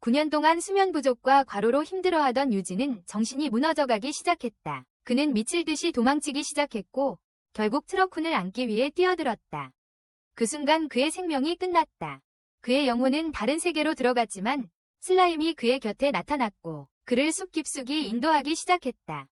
9년 동안 수면 부족과 과로로 힘들어하던 유지는 정신이 무너져가기 시작했다. 그는 미칠 듯이 도망치기 시작했고 결국 트러쿤을 안기 위해 뛰어들었다. 그 순간 그의 생명이 끝났다. 그의 영혼은 다른 세계로 들어갔지만 슬라임이 그의 곁에 나타났고 그를 숲 깊숙이 인도하기 시작했다.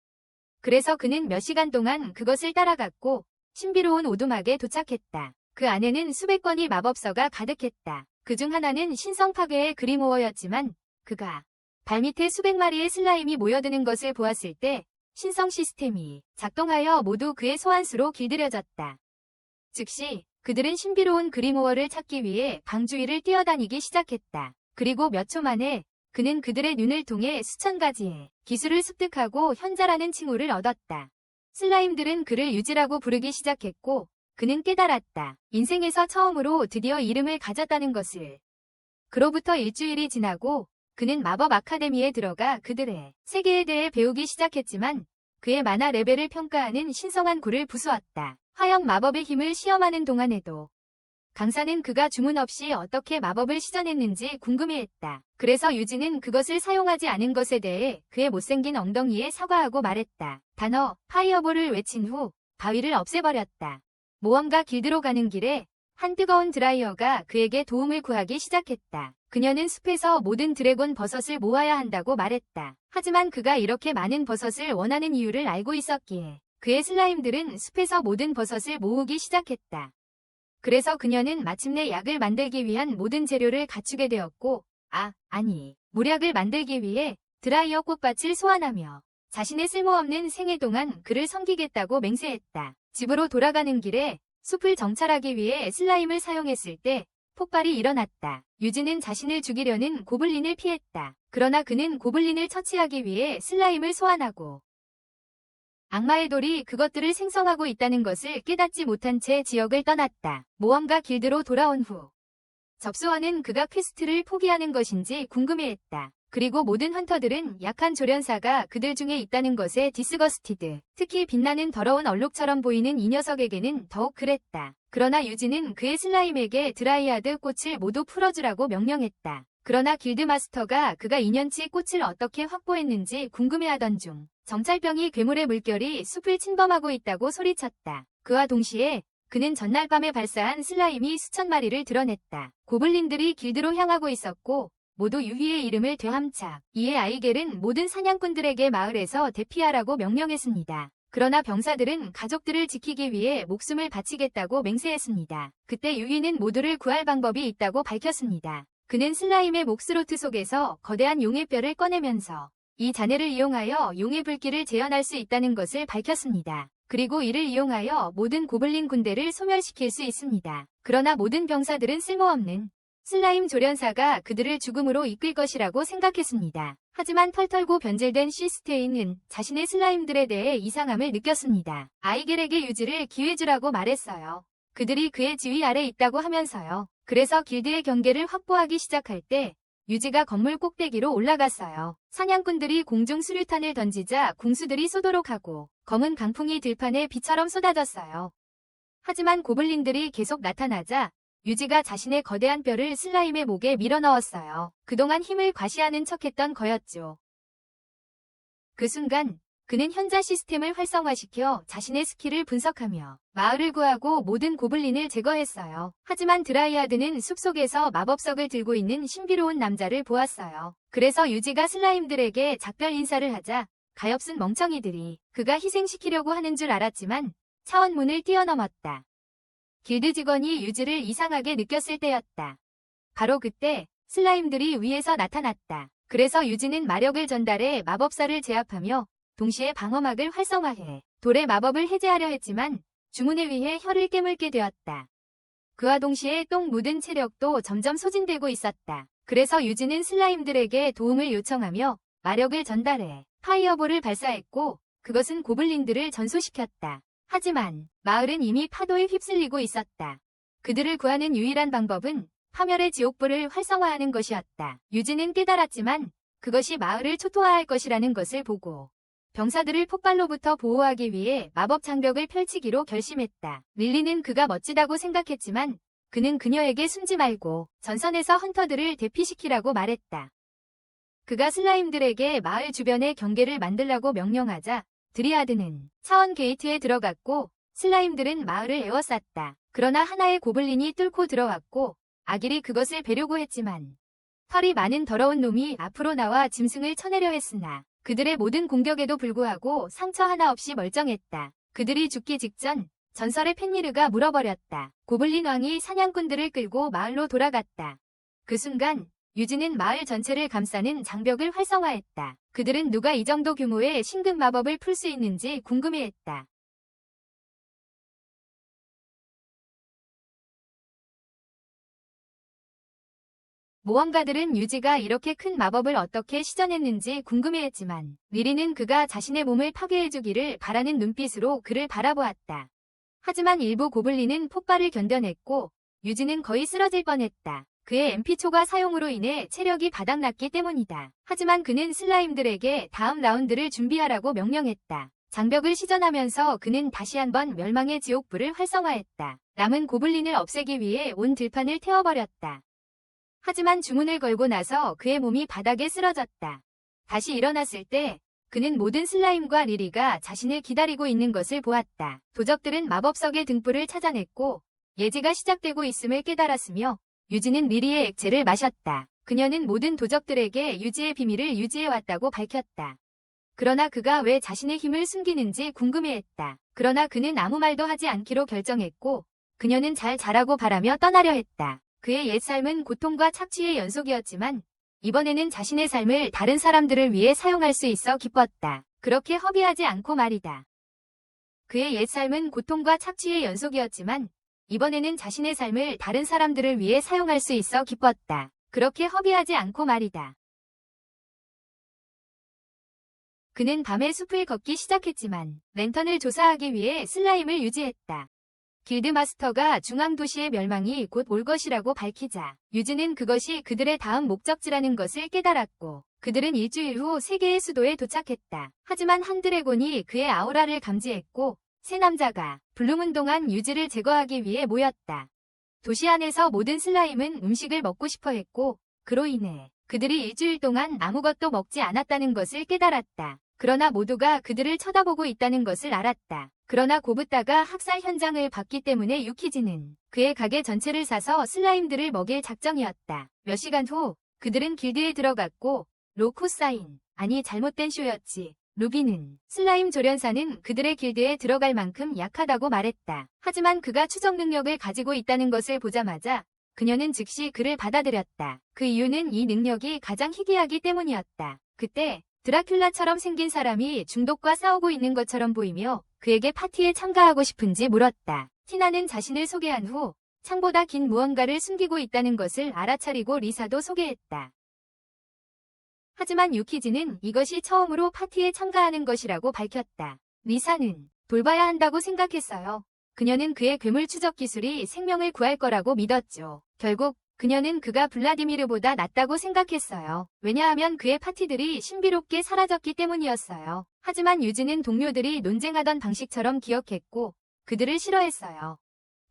그래서 그는 몇 시간 동안 그것을 따라갔고 신비로운 오두막에 도착했다. 그 안에는 수백 건의 마법서가 가득했다. 그중 하나는 신성 파괴의 그리모어였지만 그가 발밑에 수백 마리의 슬라임이 모여드는 것을 보았을 때 신성 시스템이 작동하여 모두 그의 소환수로 길들여졌다. 즉시 그들은 신비로운 그리모어를 찾기 위해 방 주위를 뛰어다니기 시작했다. 그리고 몇 초 만에 그는 그들의 눈을 통해 수천 가지의 기술을 습득하고 현자라는 칭호를 얻었다. 슬라임들은 그를 유지라고 부르기 시작했고 그는 깨달았다. 인생에서 처음으로 드디어 이름을 가졌다는 것을. 그로부터 일주일이 지나고 그는 마법 아카데미에 들어가 그들의 세계에 대해 배우기 시작했지만 그의 만화 레벨을 평가하는 신성한 굴을 부수었다. 화형 마법의 힘을 시험하는 동안에도 강사는 그가 주문 없이 어떻게 마법을 시전했는지 궁금해했다. 그래서 유지는 그것을 사용하지 않은 것에 대해 그의 못생긴 엉덩이에 사과하고 말했다. 단어 파이어볼을 외친 후 바위를 없애버렸다. 모험가 길드로 가는 길에 한 뜨거운 드라이어가 그에게 도움을 구하기 시작했다. 그녀는 숲에서 모든 드래곤 버섯을 모아야 한다고 말했다. 하지만 그가 이렇게 많은 버섯을 원하는 이유를 알고 있었기에 그의 슬라임들은 숲에서 모든 버섯을 모으기 시작했다. 그래서 그녀는 마침내 약을 만들기 위한 모든 재료를 갖추게 되었고 아니 물약을 만들기 위해 드라이어 꽃밭을 소환하며 자신의 쓸모없는 생애 동안 그를 섬기겠다고 맹세했다. 집으로 돌아가는 길에 숲을 정찰하기 위해 슬라임을 사용했을 때 폭발이 일어났다. 유지는 자신을 죽이려는 고블린을 피했다. 그러나 그는 고블린을 처치하기 위해 슬라임을 소환하고 악마의 돌이 그것들을 생성하고 있다는 것을 깨닫지 못한 채 지역을 떠났다. 모험가 길드로 돌아온 후 접수원은 그가 퀘스트를 포기하는 것인지 궁금해했다. 그리고 모든 헌터들은 약한 조련사가 그들 중에 있다는 것에 디스거스티드. 특히 빛나는 더러운 얼룩처럼 보이는 이 녀석에게는 더욱 그랬다. 그러나 유지는 그의 슬라임에게 드라이아드 꽃을 모두 풀어주라고 명령했다. 그러나 길드마스터가 그가 2년치 꽃을 어떻게 확보했는지 궁금해하던 중 정찰병이 괴물의 물결이 숲을 침범하고 있다고 소리쳤다. 그와 동시에 그는 전날 밤에 발사한 슬라임이 수천 마리를 드러냈다. 고블린들이 길드로 향하고 있었고 모두 유희의 이름을 되함차. 이에 아이겔은 모든 사냥꾼들에게 마을에서 대피하라고 명령했습니다. 그러나 병사들은 가족들을 지키기 위해 목숨을 바치겠다고 맹세했습니다. 그때 유희는 모두를 구할 방법이 있다고 밝혔습니다. 그는 슬라임의 목스로트 속에서 거대한 용의 뼈를 꺼내면서 이 잔해를 이용하여 용의 불길을 재현할 수 있다는 것을 밝혔습니다. 그리고 이를 이용하여 모든 고블린 군대를 소멸시킬 수 있습니다. 그러나 모든 병사들은 쓸모없는 슬라임 조련사가 그들을 죽음으로 이끌 것이라고 생각했습니다. 하지만 털털고 변질된 시스테인은 자신의 슬라임들에 대해 이상함을 느꼈습니다. 아이겔에게 유지를 기회주라고 말했어요. 그들이 그의 지휘 아래 있다고 하면서요. 그래서 길드의 경계를 확보하기 시작할 때 유지가 건물 꼭대기로 올라갔어요. 사냥꾼들이 공중 수류탄을 던지자 궁수들이 쏘도록 하고 검은 강풍이 들판에 비처럼 쏟아졌어요. 하지만 고블린들이 계속 나타나자 유지가 자신의 거대한 뼈를 슬라임의 목에 밀어넣었어요. 그동안 힘을 과시하는 척했던 거였죠. 그 순간 그는 현자 시스템을 활성화시켜 자신의 스킬을 분석하며 마을을 구하고 모든 고블린을 제거했어요. 하지만 드라이아드는 숲속에서 마법석을 들고 있는 신비로운 남자를 보았어요. 그래서 유지가 슬라임들에게 작별 인사를 하자 가엾은 멍청이들이 그가 희생시키려고 하는 줄 알았지만 차원문을 뛰어넘었다. 길드 직원이 유지를 이상하게 느꼈을 때였다. 바로 그때 슬라임들이 위에서 나타났다. 그래서 유지는 마력을 전달해 마법사를 제압하며 동시에 방어막을 활성화해 돌의 마법을 해제하려 했지만 주문에 의해 혀를 깨물게 되었다. 그와 동시에 똥 묻은 체력도 점점 소진되고 있었다. 그래서 유지는 슬라임들에게 도움을 요청하며 마력을 전달해 파이어볼을 발사했고 그것은 고블린들을 전소시켰다. 하지만 마을은 이미 파도에 휩쓸리고 있었다. 그들을 구하는 유일한 방법은 파멸의 지옥불을 활성화하는 것이었다. 유지는 깨달았지만 그것이 마을을 초토화할 것이라는 것을 보고 병사들을 폭발로부터 보호하기 위해 마법 장벽을 펼치기로 결심했다. 릴리는 그가 멋지다고 생각했지만 그는 그녀에게 숨지 말고 전선에서 헌터들을 대피시키라고 말했다. 그가 슬라임들에게 마을 주변에 경계를 만들라고 명령하자 드리아드는 차원 게이트에 들어갔고 슬라임들은 마을을 에워쌌다. 그러나 하나의 고블린이 뚫고 들어왔고 아길이 그것을 베려고 했지만 털이 많은 더러운 놈이 앞으로 나와 짐승을 쳐내려 했으나 그들의 모든 공격에도 불구하고 상처 하나 없이 멀쩡했다. 그들이 죽기 직전 전설의 펜리르가 물어버렸다. 고블린 왕이 사냥꾼들을 끌고 마을로 돌아갔다. 그 순간 유진은 마을 전체를 감싸는 장벽을 활성화했다. 그들은 누가 이 정도 규모의 신급 마법을 풀 수 있는지 궁금해했다. 모험가들은 유지가 이렇게 큰 마법을 어떻게 시전했는지 궁금해했지만 리리는 그가 자신의 몸을 파괴해주기를 바라는 눈빛으로 그를 바라보았다. 하지만 일부 고블린은 폭발을 견뎌냈고 유지는 거의 쓰러질 뻔했다. 그의 MP초가 사용으로 인해 체력이 바닥났기 때문이다. 하지만 그는 슬라임들에게 다음 라운드를 준비하라고 명령했다. 장벽을 시전하면서 그는 다시 한번 멸망의 지옥불을 활성화했다. 남은 고블린을 없애기 위해 온 들판을 태워버렸다. 하지만 주문을 걸고 나서 그의 몸이 바닥에 쓰러졌다. 다시 일어났을 때 그는 모든 슬라임과 리리가 자신을 기다리고 있는 것을 보았다. 도적들은 마법석의 등불을 찾아냈고 예지가 시작되고 있음을 깨달았으며 유지는 리리의 액체를 마셨다. 그녀는 모든 도적들에게 유지의 비밀을 유지해왔다고 밝혔다. 그러나 그가 왜 자신의 힘을 숨기는지 궁금해했다. 그러나 그는 아무 말도 하지 않기로 결정했고 그녀는 잘 자라고 바라며 떠나려 했다. 그의 옛 삶은 고통과 착취의 연속이었지만 이번에는 자신의 삶을 다른 사람들을 위해 사용할 수 있어 기뻤다. 그렇게 허비하지 않고 말이다. 그의 옛 삶은 고통과 착취의 연속이었지만 이번에는 자신의 삶을 다른 사람들을 위해 사용할 수 있어 기뻤다. 그렇게 허비하지 않고 말이다. 그는 밤에 숲을 걷기 시작했지만 랜턴을 조사하기 위해 슬라임을 유지했다. 길드마스터가 중앙도시의 멸망이 곧 올 것이라고 밝히자 유지는 그것이 그들의 다음 목적지라는 것을 깨달았고 그들은 일주일 후 세계의 수도에 도착했다. 하지만 한 드래곤이 그의 아우라를 감지했고 세 남자가 불루문 동안 유지를 제거하기 위해 모였다. 도시 안에서 모든 슬라임은 음식을 먹고 싶어 했고 그로 인해 그들이 일주일 동안 아무것도 먹지 않았다는 것을 깨달았다. 그러나 모두가 그들을 쳐다보고 있다는 것을 알았다. 그러나 고붓다가 학살 현장을 봤기 때문에 유키지는 그의 가게 전체를 사서 슬라임들을 먹일 작정이었다. 몇 시간 후 그들은 길드에 들어갔고 로코사인, 아니 잘못된 쇼였지. 루비는 슬라임 조련사는 그들의 길드에 들어갈 만큼 약하다고 말했다. 하지만 그가 추적 능력을 가지고 있다는 것을 보자마자 그녀는 즉시 그를 받아들였다. 그 이유는 이 능력이 가장 희귀하기 때문이었다. 그때 드라큘라처럼 생긴 사람이 중독과 싸우고 있는 것처럼 보이며 그에게 파티에 참가하고 싶은지 물었다. 티나는 자신을 소개한 후 창보다 긴 무언가를 숨기고 있다는 것을 알아차리고 리사도 소개했다. 하지만 유키지는 이것이 처음으로 파티에 참가하는 것이라고 밝혔다. 리사는 돌봐야 한다고 생각했어요. 그녀는 그의 괴물 추적 기술이 생명을 구할 거라고 믿었죠. 결국 그녀는 그가 블라디미르보다 낫다고 생각했어요. 왜냐하면 그의 파티들이 신비롭게 사라졌기 때문이었어요. 하지만 유지는 동료들이 논쟁하던 방식처럼 기억했고 그들을 싫어했어요.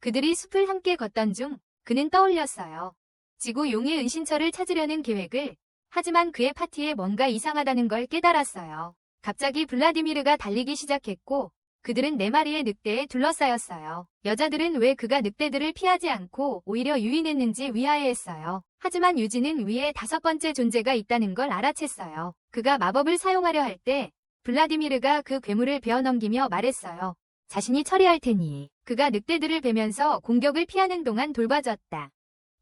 그들이 숲을 함께 걷던 중 그는 떠올렸어요. 지구 용의 은신처를 찾으려는 계획을. 하지만 그의 파티에 뭔가 이상하다는 걸 깨달았어요. 갑자기 블라디미르가 달리기 시작했고 그들은 4마리의 늑대에 둘러싸였어요. 여자들은 왜 그가 늑대들을 피하지 않고 오히려 유인했는지 위하해했어요. 하지만 유지는 위에 5번째 존재가 있다는 걸 알아챘어요. 그가 마법을 사용하려 할 때 블라디미르가 그 괴물을 베어넘기며 말했어요. 자신이 처리할 테니. 그가 늑대들을 베면서 공격을 피하는 동안 돌봐줬다.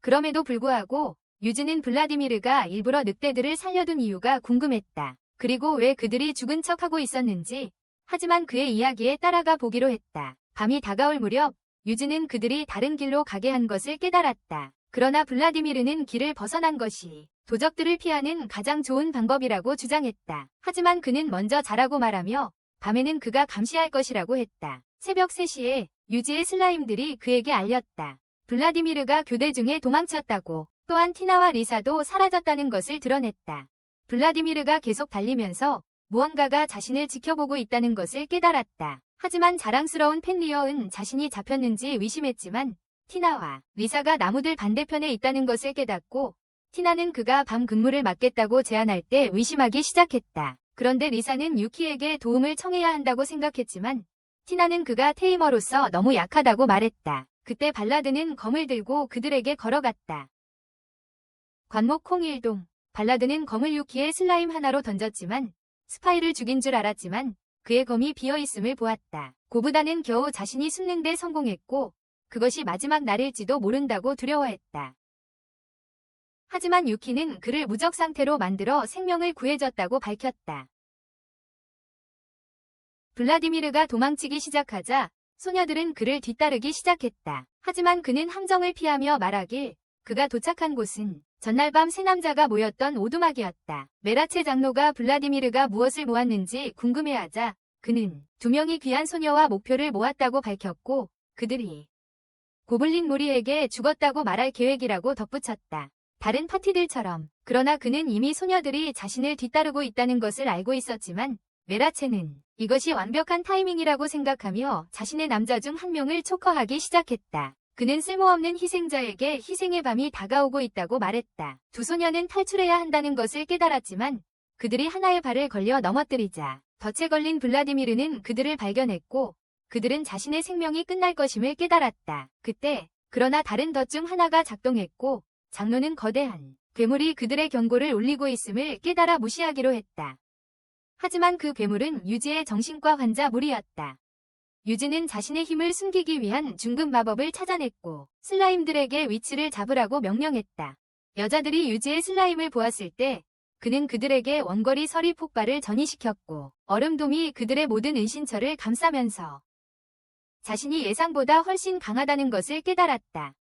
그럼에도 불구하고 유지는 블라디미르가 일부러 늑대들을 살려둔 이유가 궁금했다. 그리고 왜 그들이 죽은 척하고 있었는지. 하지만 그의 이야기에 따라가 보기로 했다. 밤이 다가올 무렵 유지는 그들이 다른 길로 가게 한 것을 깨달았다. 그러나 블라디미르는 길을 벗어난 것이 도적들을 피하는 가장 좋은 방법이라고 주장했다. 하지만 그는 먼저 자라고 말하며 밤에는 그가 감시할 것이라고 했다. 새벽 3시에 유지의 슬라임들이 그에게 알렸다. 블라디미르가 교대 중에 도망쳤다고. 또한 티나와 리사도 사라졌다는 것을 드러냈다. 블라디미르가 계속 달리면서 무언가가 자신을 지켜보고 있다는 것을 깨달았다. 하지만 자랑스러운 펜리어은 자신이 잡혔는지 의심했지만 티나와 리사가 나무들 반대편에 있다는 것을 깨닫고 티나는 그가 밤 근무를 맡겠다고 제안할 때 의심하기 시작했다. 그런데 리사는 유키에게 도움을 청해야 한다고 생각했지만 티나는 그가 테이머로서 너무 약하다고 말했다. 그때 발라드는 검을 들고 그들에게 걸어갔다. 관목 콩일동. 발라드는 검을 유키의 슬라임 하나로 던졌지만 스파이를 죽인 줄 알았지만 그의 검이 비어있음을 보았다. 고부다는 겨우 자신이 숨는 데 성공했고 그것이 마지막 날일지도 모른다고 두려워했다. 하지만 유키는 그를 무적 상태로 만들어 생명을 구해줬다고 밝혔다. 블라디미르가 도망치기 시작하자 소녀들은 그를 뒤따르기 시작했다. 하지만 그는 함정을 피하며 말하길 그가 도착한 곳은 전날 밤 세 남자가 모였던 오두막이었다. 메라체 장로가 블라디미르가 무엇을 모았는지 궁금해하자 그는 2명이 귀한 소녀와 목표를 모았다고 밝혔고 그들이 고블린 무리에게 죽었다고 말할 계획이라고 덧붙였다. 다른 파티들처럼. 그러나 그는 이미 소녀들이 자신을 뒤따르고 있다는 것을 알고 있었지만 메라체는 이것이 완벽한 타이밍이라고 생각하며 자신의 남자 중 한 명을 초커하기 시작했다. 그는 쓸모없는 희생자에게 희생의 밤이 다가오고 있다고 말했다. 두 소녀는 탈출해야 한다는 것을 깨달았지만 그들이 하나의 발을 걸려 넘어뜨리자 덫에 걸린 블라디미르는 그들을 발견했고 그들은 자신의 생명이 끝날 것임을 깨달았다. 그때 그러나 다른 덫 중 하나가 작동했고 장로는 거대한 괴물이 그들의 경고를 울리고 있음을 깨달아 무시하기로 했다. 하지만 그 괴물은 유지의 정신과 환자 무리였다. 유지는 자신의 힘을 숨기기 위한 중급 마법을 찾아냈고 슬라임들에게 위치를 잡으라고 명령했다. 여자들이 유지의 슬라임을 보았을 때 그는 그들에게 원거리 서리 폭발을 전이시켰고 얼음돔이 그들의 모든 은신처를 감싸면서 자신이 예상보다 훨씬 강하다는 것을 깨달았다.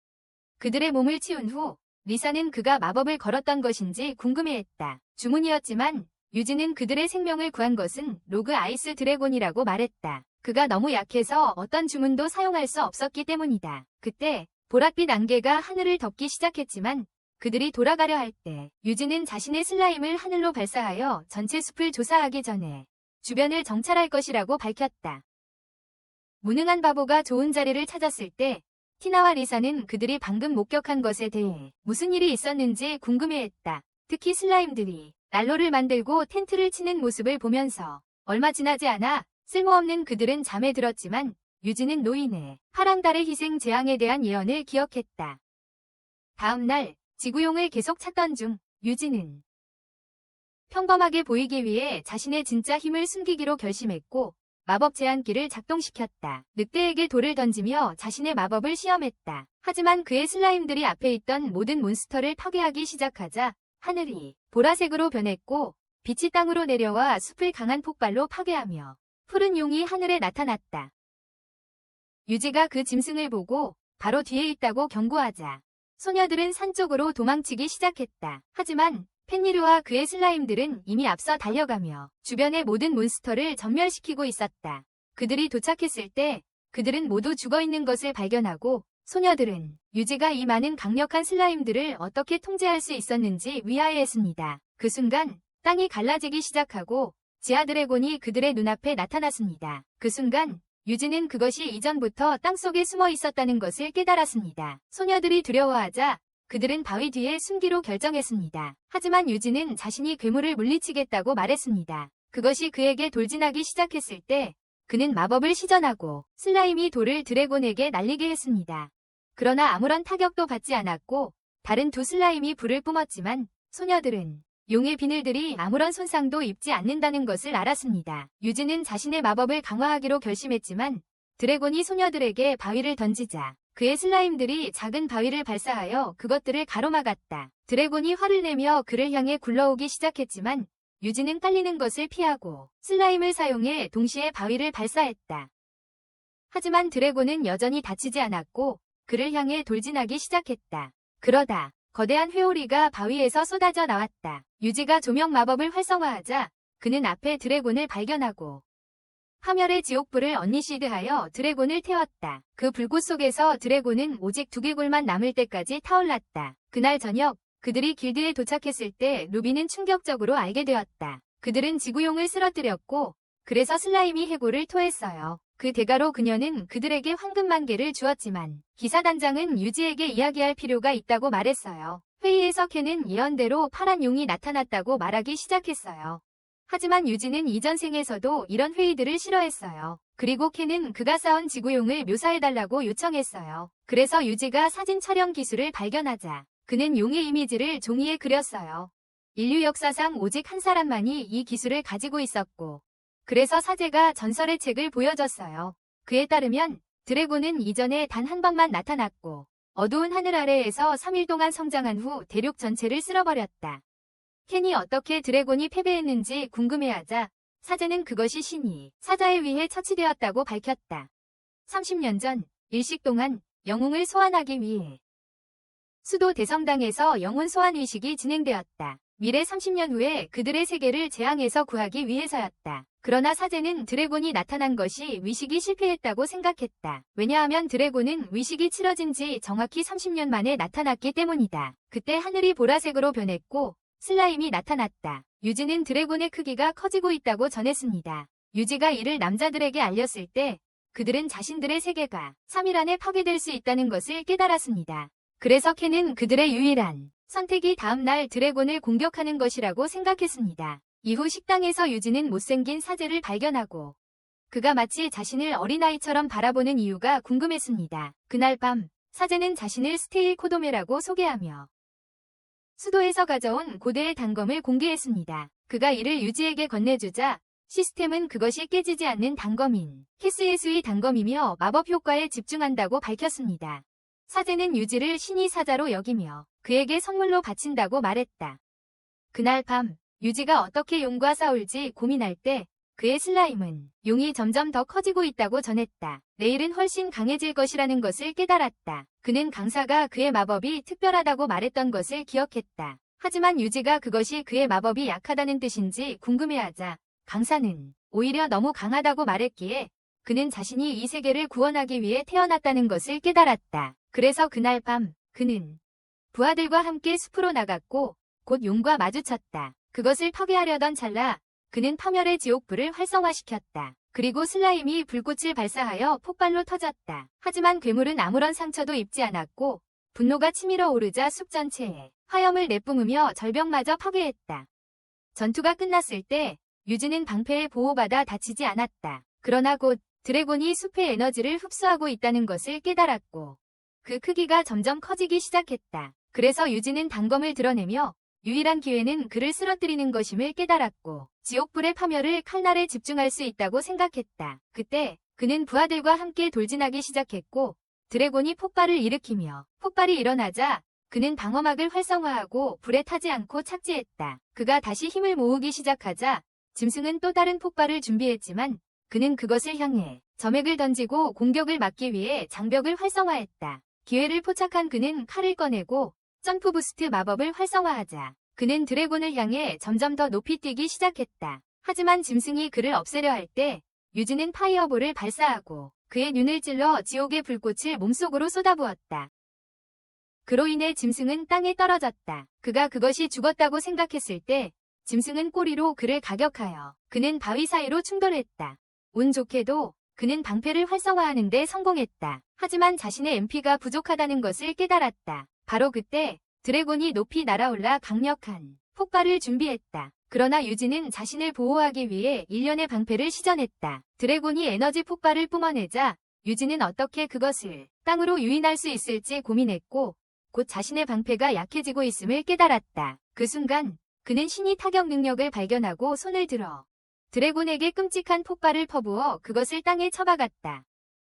그들의 몸을 치운 후 리사는 그가 마법을 걸었던 것인지 궁금해했다. 주문이었지만 유지는 그들의 생명을 구한 것은 로그 아이스 드래곤이라고 말했다. 그가 너무 약해서 어떤 주문도 사용할 수 없었기 때문이다. 그때 보랏빛 안개가 하늘을 덮기 시작했지만 그들이 돌아가려 할 때 유지는 자신의 슬라임을 하늘로 발사하여 전체 숲을 조사하기 전에 주변을 정찰할 것이라고 밝혔다. 무능한 바보가 좋은 자리를 찾았을 때 티나와 리사는 그들이 방금 목격한 것에 대해 무슨 일이 있었는지 궁금해했다. 특히 슬라임들이 난로를 만들고 텐트를 치는 모습을 보면서 얼마 지나지 않아 쓸모없는 그들은 잠에 들었지만 유지는 노인의 파랑달의 희생 재앙에 대한 예언을 기억했다. 다음 날 지구용을 계속 찾던 중 유지는 평범하게 보이기 위해 자신의 진짜 힘을 숨기기로 결심했고 마법 제한기를 작동시켰다. 늑대에게 돌을 던지며 자신의 마법을 시험했다. 하지만 그의 슬라임들이 앞에 있던 모든 몬스터를 파괴하기 시작하자 하늘이 보라색으로 변했고 빛이 땅으로 내려와 숲을 강한 폭발로 파괴하며 푸른 용이 하늘에 나타났다. 유지가 그 짐승을 보고 바로 뒤에 있다고 경고하자 소녀들은 산 쪽으로 도망치기 시작했다. 하지만 펜니르와 그의 슬라임들은 이미 앞서 달려가며 주변의 모든 몬스터를 전멸시키고 있었다. 그들이 도착했을 때 그들은 모두 죽어있는 것을 발견하고 소녀들은 유지가 이 많은 강력한 슬라임들을 어떻게 통제할 수 있었는지 위하해했습니다. 그 순간 땅이 갈라지기 시작하고 지하 드래곤이 그들의 눈앞에 나타났습니다. 그 순간 유지는 그것이 이전부터 땅속에 숨어 있었다는 것을 깨달았습니다. 소녀들이 두려워하자 그들은 바위 뒤에 숨기로 결정했습니다. 하지만 유지는 자신이 괴물을 물리치겠다고 말했습니다. 그것이 그에게 돌진하기 시작했을 때 그는 마법을 시전하고 슬라임이 돌을 드래곤에게 날리게 했습니다. 그러나 아무런 타격도 받지 않았고 다른 두 슬라임이 불을 뿜었지만 소녀들은 용의 비늘들이 아무런 손상도 입지 않는다는 것을 알았습니다. 유지는 자신의 마법을 강화하기로 결심했지만 드래곤이 소녀들에게 바위를 던지자 그의 슬라임들이 작은 바위를 발사하여 그것들을 가로막았다. 드래곤이 화를 내며 그를 향해 굴러오기 시작했지만 유지는 깔리는 것을 피하고 슬라임을 사용해 동시에 바위를 발사했다. 하지만 드래곤은 여전히 다치지 않았고 그를 향해 돌진하기 시작했다. 그러다 거대한 회오리가 바위에서 쏟아져 나왔다. 유지가 조명 마법을 활성화하자 그는 앞에 드래곤을 발견하고 파멸의 지옥불을 언니시드하여 드래곤을 태웠다. 그 불꽃 속에서 드래곤은 오직 두개골만 남을 때까지 타올랐다. 그날 저녁 그들이 길드에 도착했을 때 루비는 충격적으로 알게 되었다. 그들은 지구용을 쓰러뜨렸고 그래서 슬라임이 해골을 토했어요. 그 대가로 그녀는 그들에게 황금 만개를 주었지만 기사단장은 유지에게 이야기할 필요가 있다고 말했어요. 회의에서 켄은 예언대로 파란 용이 나타났다고 말하기 시작했어요. 하지만 유지는 이전 생에서도 이런 회의들을 싫어했어요. 그리고 켄은 그가 쌓은 지구용을 묘사해달라고 요청했어요. 그래서 유지가 사진 촬영 기술을 발견하자 그는 용의 이미지를 종이에 그렸어요. 인류 역사상 오직 한 사람만이 이 기술을 가지고 있었고 그래서 사제가 전설의 책을 보여줬어요. 그에 따르면 드래곤은 이전에 단 한 번만 나타났고 어두운 하늘 아래에서 3일 동안 성장한 후 대륙 전체를 쓸어버렸다. 켄이 어떻게 드래곤이 패배했는지 궁금해하자 사제는 그것이 신이 사자에 의해 처치되었다고 밝혔다. 30년 전 일식 동안 영웅을 소환하기 위해 수도 대성당에서 영혼 소환 의식이 진행되었다. 미래 30년 후에 그들의 세계를 재앙에서 구하기 위해서였다. 그러나 사제는 드래곤이 나타난 것이 위식이 실패했다고 생각했다. 왜냐하면 드래곤은 위식이 치러진 지 정확히 30년 만에 나타났기 때문이다. 그때 하늘이 보라색으로 변했고 슬라임이 나타났다. 유지는 드래곤의 크기가 커지고 있다고 전했습니다. 유지가 이를 남자들에게 알렸을 때 그들은 자신들의 세계가 3일 안에 파괴될 수 있다는 것을 깨달았습니다. 그래서 켄은 그들의 유일한 선택이 다음날 드래곤을 공격하는 것이라고 생각했습니다. 이후 식당에서 유지는 못생긴 사제를 발견하고 그가 마치 자신을 어린아이처럼 바라보는 이유가 궁금했습니다. 그날 밤 사제는 자신을 스테일 코도메라고 소개하며 수도에서 가져온 고대의 단검을 공개했습니다. 그가 이를 유지에게 건네주자 시스템은 그것이 깨지지 않는 단검인 키스예수의 단검이며 마법 효과에 집중한다고 밝혔습니다. 사제는 유지를 신이 사자로 여기며 그에게 선물로 바친다고 말했다. 그날 밤 유지가 어떻게 용과 싸울지 고민할 때 그의 슬라임은 용이 점점 더 커지고 있다고 전했다. 내일은 훨씬 강해질 것이라는 것을 깨달았다. 그는 강사가 그의 마법이 특별하다고 말했던 것을 기억했다. 하지만 유지가 그것이 그의 마법이 약하다는 뜻인지 궁금해하자 강사는 오히려 너무 강하다고 말했기에 그는 자신이 이 세계를 구원하기 위해 태어났다는 것을 깨달았다. 그래서 그날 밤 그는 부하들과 함께 숲으로 나갔고 곧 용과 마주쳤다. 그것을 파괴하려던 찰나 그는 파멸의 지옥불을 활성화시켰다. 그리고 슬라임이 불꽃을 발사하여 폭발로 터졌다. 하지만 괴물은 아무런 상처도 입지 않았고 분노가 치밀어 오르자 숲 전체에 화염을 내뿜으며 절벽마저 파괴했다. 전투가 끝났을 때 유지는 방패에 보호받아 다치지 않았다. 그러나 곧 드래곤이 숲의 에너지를 흡수하고 있다는 것을 깨달았고 그 크기가 점점 커지기 시작했다. 그래서 유지는 단검을 드러내며 유일한 기회는 그를 쓰러뜨리는 것임을 깨달았고 지옥불의 파멸을 칼날에 집중할 수 있다고 생각했다. 그때 그는 부하들과 함께 돌진하기 시작했고 드래곤이 폭발을 일으키며 폭발이 일어나자 그는 방어막을 활성화하고 불에 타지 않고 착지했다. 그가 다시 힘을 모으기 시작하자 짐승은 또 다른 폭발을 준비했지만 그는 그것을 향해 점액을 던지고 공격을 막기 위해 장벽을 활성화했다. 기회를 포착한 그는 칼을 꺼내고 점프 부스트 마법을 활성화하자 그는 드래곤을 향해 점점 더 높이 뛰기 시작했다. 하지만 짐승이 그를 없애려 할 때 유지는 파이어볼을 발사하고 그의 눈을 찔러 지옥의 불꽃을 몸속으로 쏟아부었다. 그로 인해 짐승은 땅에 떨어졌다. 그가 그것이 죽었다고 생각했을 때 짐승은 꼬리로 그를 가격하여 그는 바위 사이로 충돌했다. 운 좋게도 그는 방패를 활성화하는 데 성공했다. 하지만 자신의 MP가 부족하다는 것을 깨달았다. 바로 그때 드래곤이 높이 날아올라 강력한 폭발을 준비했다. 그러나 유지는 자신을 보호하기 위해 일련의 방패를 시전했다. 드래곤이 에너지 폭발을 뿜어내자 유지는 어떻게 그것을 땅으로 유인할 수 있을지 고민했고 곧 자신의 방패가 약해지고 있음을 깨달았다. 그 순간 그는 신이 타격 능력을 발견하고 손을 들어 드래곤에게 끔찍한 폭발을 퍼부어 그것을 땅에 쳐박았다.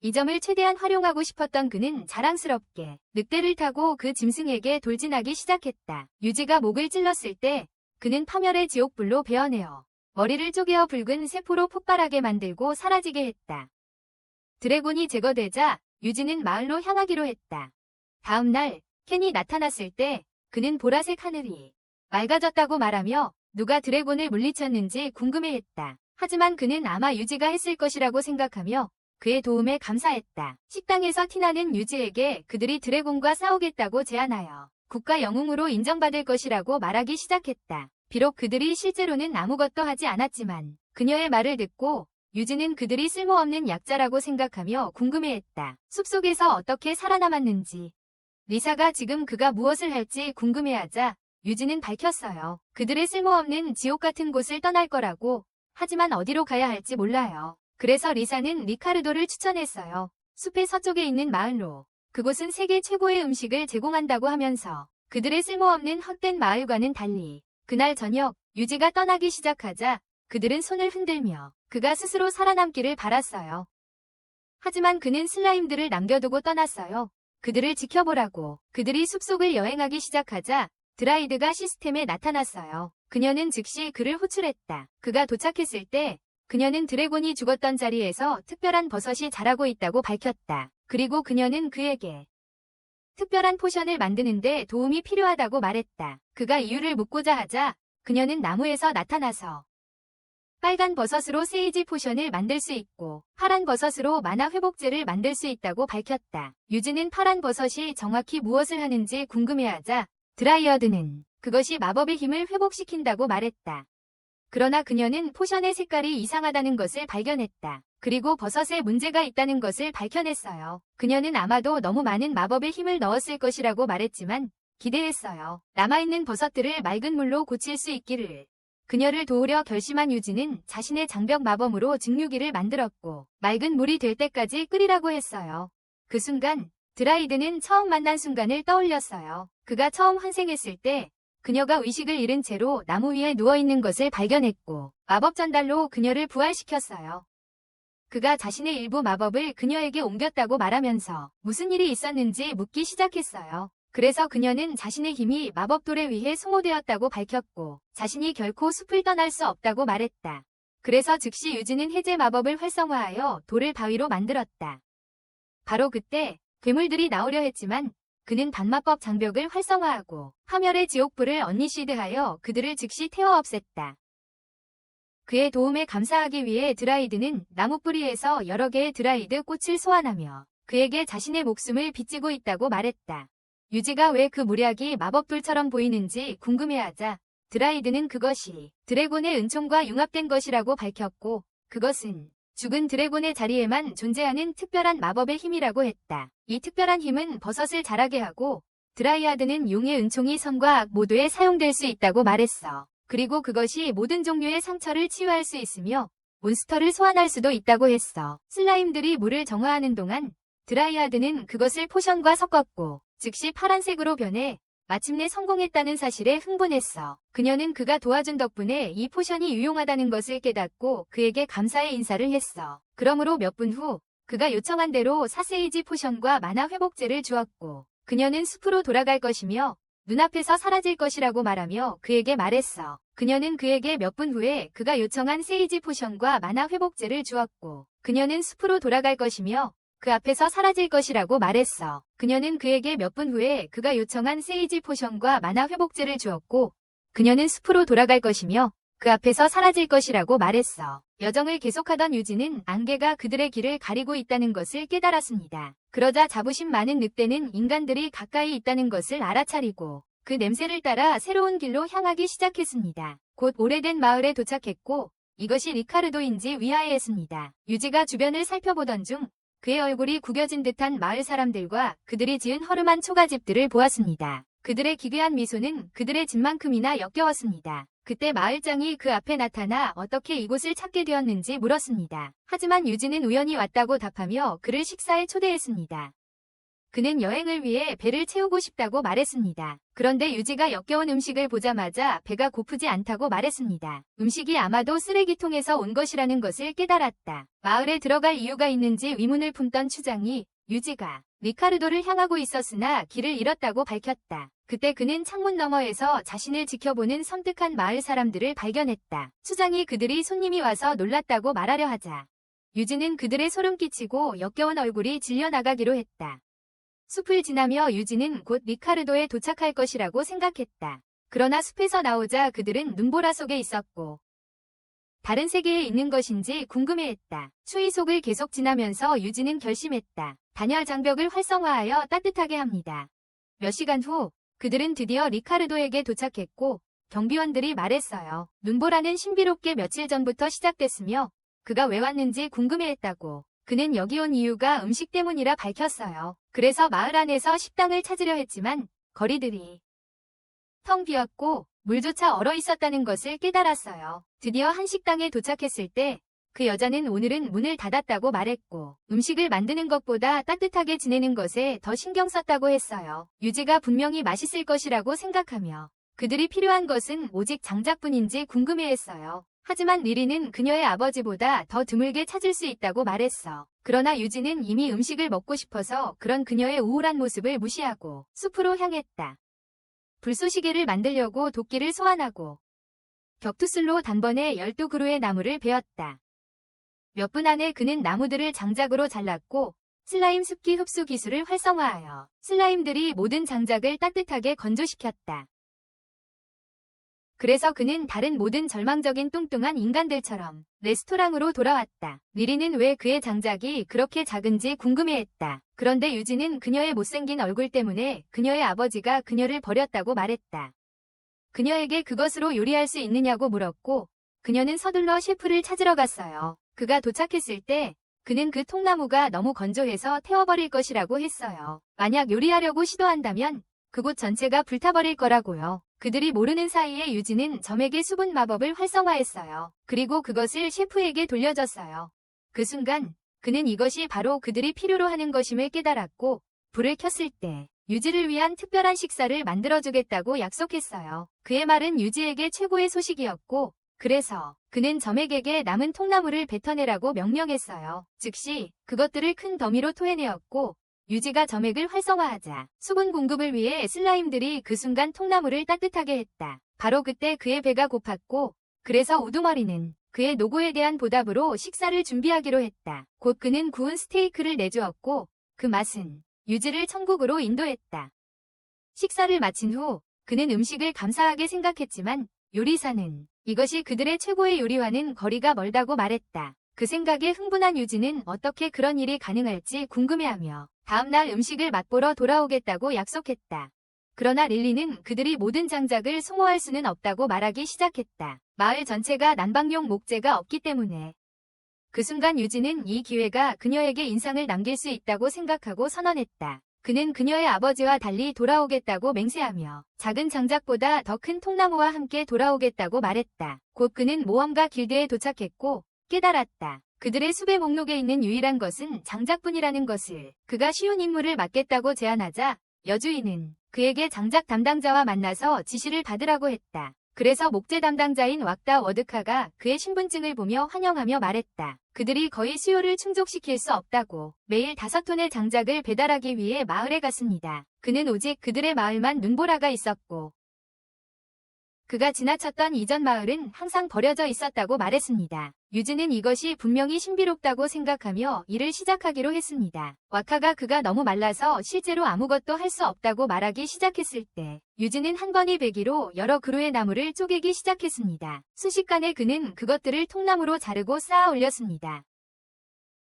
이 점을 최대한 활용하고 싶었던 그는 자랑스럽게 늑대를 타고 그 짐승에게 돌진하기 시작했다. 유지가 목을 찔렀을 때 그는 파멸의 지옥불로 베어내어 머리를 쪼개어 붉은 세포로 폭발하게 만들고 사라지게 했다. 드래곤이 제거되자 유지는 마을로 향하기로 했다. 다음 날 켄이 나타났을 때 그는 보라색 하늘이 맑아졌다고 말하며 누가 드래곤을 물리쳤는지 궁금해했다. 하지만 그는 아마 유지가 했을 것이라고 생각하며 그의 도움에 감사했다. 식당에서 티나는 유지에게 그들이 드래곤과 싸우겠다고 제안하여 국가 영웅으로 인정받을 것이라고 말하기 시작했다. 비록 그들이 실제로는 아무것도 하지 않았지만 그녀의 말을 듣고 유지는 그들이 쓸모없는 약자라고 생각하며 궁금해했다. 숲속에서 어떻게 살아남았는지 리사가 지금 그가 무엇을 할지 궁금해하자 유진은 밝혔어요. 그들의 쓸모없는 지옥 같은 곳을 떠날 거라고. 하지만 어디로 가야 할지 몰라요. 그래서 리사는 리카르도를 추천했어요. 숲의 서쪽에 있는 마을로. 그곳은 세계 최고의 음식을 제공한다고 하면서 그들의 쓸모없는 헛된 마을과는 달리 그날 저녁 유지가 떠나기 시작하자 그들은 손을 흔들며 그가 스스로 살아남기를 바랐어요. 하지만 그는 슬라임들을 남겨두고 떠났어요. 그들을 지켜보라고. 그들이 숲속을 여행하기 시작하자 드라이드가 시스템에 나타났어요. 그녀는 즉시 그를 호출했다. 그가 도착했을 때 그녀는 드래곤이 죽었던 자리에서 특별한 버섯이 자라고 있다고 밝혔다. 그리고 그녀는 그에게 특별한 포션을 만드는데 도움이 필요하다고 말했다. 그가 이유를 묻고자 하자 그녀는 나무에서 나타나서 빨간 버섯으로 세이지 포션을 만들 수 있고 파란 버섯으로 마나 회복제를 만들 수 있다고 밝혔다. 유진은 파란 버섯이 정확히 무엇을 하는지 궁금해하자 드라이어드는 그것이 마법의 힘을 회복시킨다고 말했다. 그러나 그녀는 포션의 색깔이 이상하다는 것을 발견했다. 그리고 버섯에 문제가 있다는 것을 밝혀냈어요. 그녀는 아마도 너무 많은 마법의 힘을 넣었을 것이라고 말했지만 기대했어요. 남아있는 버섯들을 맑은 물로 고칠 수 있기를. 그녀를 도우려 결심한 유진은 자신의 장벽 마법으로 증류기를 만들었고 맑은 물이 될 때까지 끓이라고 했어요. 그 순간 드라이드는 처음 만난 순간을 떠올렸어요. 그가 처음 환생했을 때 그녀가 의식을 잃은 채로 나무 위에 누워있는 것을 발견했고 마법 전달로 그녀를 부활시켰어요. 그가 자신의 일부 마법을 그녀에게 옮겼다고 말하면서 무슨 일이 있었는지 묻기 시작했어요. 그래서 그녀는 자신의 힘이 마법돌에 의해 소모되었다고 밝혔고 자신이 결코 숲을 떠날 수 없다고 말했다. 그래서 즉시 유진은 해제 마법을 활성화하여 돌을 바위로 만들었다. 바로 그때 괴물들이 나오려 했지만 그는 반마법 장벽을 활성화하고 파멸의 지옥불을 언니시드하여 그들을 즉시 태워 없앴다. 그의 도움에 감사하기 위해 드라이드는 나무뿌리에서 여러 개의 드라이드 꽃을 소환하며 그에게 자신의 목숨을 빚지고 있다고 말했다. 유지가 왜 그 무략이 마법돌처럼 보이는지 궁금해하자 드라이드는 그것이 드래곤의 은총과 융합된 것이라고 밝혔고 그것은 죽은 드래곤의 자리에만 존재하는 특별한 마법의 힘이라고 했다. 이 특별한 힘은 버섯을 자라게 하고 드라이아드는 용의 은총이 선과 악 모두에 사용될 수 있다고 말했어. 그리고 그것이 모든 종류의 상처를 치유할 수 있으며 몬스터를 소환할 수도 있다고 했어. 슬라임들이 물을 정화하는 동안 드라이아드는 그것을 포션과 섞었고 즉시 파란색으로 변해 마침내 성공했다는 사실에 흥분했어. 그녀는 그가 도와준 덕분에 이 포션이 유용하다는 것을 깨닫고 그에게 감사의 인사를 했어. 그러므로 몇 분 후 그가 요청한 대로 4세이지 포션과 마나 회복제를 주었고 그녀는 숲으로 돌아갈 것이며 눈앞에서 사라질 것이라고 말하며 그에게 말했어. 그녀는 그에게 몇 분 후에 그가 요청한 세이지 포션과 마나 회복제를 주었고 그녀는 숲으로 돌아갈 것이며 그 앞에서 사라질 것이라고 말했어. 그녀는 그에게 몇 분 후에 그가 요청한 세이지 포션과 마나 회복제를 주었고 그녀는 숲으로 돌아갈 것이며 그 앞에서 사라질 것이라고 말했어. 여정을 계속하던 유진은 안개가 그들의 길을 가리고 있다는 것을 깨달았습니다. 그러자 자부심 많은 늑대는 인간들이 가까이 있다는 것을 알아차리고 그 냄새를 따라 새로운 길로 향하기 시작했습니다. 곧 오래된 마을에 도착했고 이것이 리카르도인지 위하여했습니다. 유지가 주변을 살펴보던 중 그의 얼굴이 구겨진 듯한 마을 사람들과 그들이 지은 허름한 초가집들을 보았습니다. 그들의 기괴한 미소는 그들의 집만큼이나 역겨웠습니다. 그때 마을장이 그 앞에 나타나 어떻게 이곳을 찾게 되었는지 물었습니다. 하지만 유진은 우연히 왔다고 답하며 그를 식사에 초대했습니다. 그는 여행을 위해 배를 채우고 싶다고 말했습니다. 그런데 유지가 역겨운 음식을 보자마자 배가 고프지 않다고 말했습니다. 음식이 아마도 쓰레기통에서 온 것이라는 것을 깨달았다. 마을에 들어갈 이유가 있는지 의문을 품던 추장이 유지가 리카르도를 향하고 있었으나 길을 잃었다고 밝혔다. 그때 그는 창문 너머에서 자신을 지켜보는 섬뜩한 마을 사람들을 발견했다. 추장이 그들이 손님이 와서 놀랐다고 말하려 하자 유지는 그들의 소름 끼치고 역겨운 얼굴이 질려나가기로 했다. 숲을 지나며 유지는 곧 리카르도에 도착할 것이라고 생각했다. 그러나 숲에서 나오자 그들은 눈보라 속에 있었고 다른 세계에 있는 것인지 궁금해했다. 추위 속을 계속 지나면서 유지는 결심했다. 단열 장벽을 활성화하여 따뜻하게 합니다. 몇 시간 후 그들은 드디어 리카르도에게 도착했고 경비원들이 말했어요. 눈보라는 신비롭게 며칠 전부터 시작됐으며 그가 왜 왔는지 궁금해했다고. 그는 여기 온 이유가 음식 때문이라 밝혔어요. 그래서 마을 안에서 식당을 찾으려 했지만 거리들이 텅 비었고 물조차 얼어 있었다는 것을 깨달았어요. 드디어 한 식당에 도착했을 때 그 여자는 오늘은 문을 닫았다고 말했고 음식을 만드는 것보다 따뜻하게 지내는 것에 더 신경 썼다고 했어요. 유지가 분명히 맛있을 것이라고 생각하며 그들이 필요한 것은 오직 장작뿐인지 궁금해했어요. 하지만 리리는 그녀의 아버지보다 더 드물게 찾을 수 있다고 말했어. 그러나 유지는 이미 음식을 먹고 싶어서 그런 그녀의 우울한 모습을 무시하고 숲으로 향했다. 불쏘시개를 만들려고 도끼를 소환하고 격투술로 단번에 12그루의 나무를 베었다. 몇 분 안에 그는 나무들을 장작으로 잘랐고 슬라임 습기 흡수 기술을 활성화하여 슬라임들이 모든 장작을 따뜻하게 건조시켰다. 그래서 그는 다른 모든 절망적인 뚱뚱한 인간들처럼 레스토랑으로 돌아왔다. 리리는 왜 그의 장작이 그렇게 작은지 궁금해했다. 그런데 유지는 그녀의 못생긴 얼굴 때문에 그녀의 아버지가 그녀를 버렸다고 말했다. 그녀에게 그것으로 요리할 수 있느냐고 물었고 그녀는 서둘러 셰프를 찾으러 갔어요. 그가 도착했을 때 그는 그 통나무가 너무 건조해서 태워버릴 것이라고 했어요. 만약 요리하려고 시도한다면 그곳 전체가 불타버릴 거라고요. 그들이 모르는 사이에 유지는 점액의 수분 마법을 활성화했어요. 그리고 그것을 셰프에게 돌려줬어요. 그 순간 그는 이것이 바로 그들이 필요로 하는 것임을 깨달았고 불을 켰을 때 유지를 위한 특별한 식사를 만들어주겠다고 약속했어요. 그의 말은 유지에게 최고의 소식이었고 그래서 그는 점액에게 남은 통나무를 뱉어내라고 명령했어요. 즉시 그것들을 큰 더미로 토해내었고 유지가 점액을 활성화하자 수분 공급을 위해 슬라임들이 그 순간 통나무를 따뜻하게 했다. 바로 그때 그의 배가 고팠고 그래서 우두머리는 그의 노고에 대한 보답으로 식사를 준비하기로 했다. 곧 그는 구운 스테이크를 내주었고 그 맛은 유지를 천국으로 인도했다. 식사를 마친 후 그는 음식을 감사하게 생각했지만 요리사는 이것이 그들의 최고의 요리와는 거리가 멀다고 말했다. 그 생각에 흥분한 유지는 어떻게 그런 일이 가능할지 궁금해하며 다음날 음식을 맛보러 돌아오겠다고 약속했다. 그러나 릴리는 그들이 모든 장작을 소모할 수는 없다고 말하기 시작했다. 마을 전체가 난방용 목재가 없기 때문에. 그 순간 유지는 이 기회가 그녀에게 인상을 남길 수 있다고 생각하고 선언했다. 그는 그녀의 아버지와 달리 돌아오겠다고 맹세하며 작은 장작보다 더 큰 통나무와 함께 돌아오겠다고 말했다. 곧 그는 모험가 길드에 도착했고 깨달았다. 그들의 숲의 목록에 있는 유일한 것은 장작뿐이라는 것을. 그가 쉬운 임무를 맡겠다고 제안하자 여주인은 그에게 장작 담당자와 만나서 지시를 받으라고 했다. 그래서 목재 담당자인 왁다 워드카가 그의 신분증을 보며 환영하며 말했다. 그들이 거의 수요를 충족시킬 수 없다고 매일 5톤의 장작을 배달하기 위해 마을에 갔습니다. 그는 오직 그들의 마을만 눈보라가 있었고 그가 지나쳤던 이전 마을은 항상 버려져 있었다고 말했습니다. 유지는 이것이 분명히 신비롭다고 생각하며 일을 시작하기로 했습니다. 와카가 그가 너무 말라서 실제로 아무것도 할 수 없다고 말하기 시작했을 때 유지는 한 번이 베기로 여러 그루의 나무를 쪼개기 시작했습니다. 순식간에 그는 그것들을 통나무로 자르고 쌓아 올렸습니다.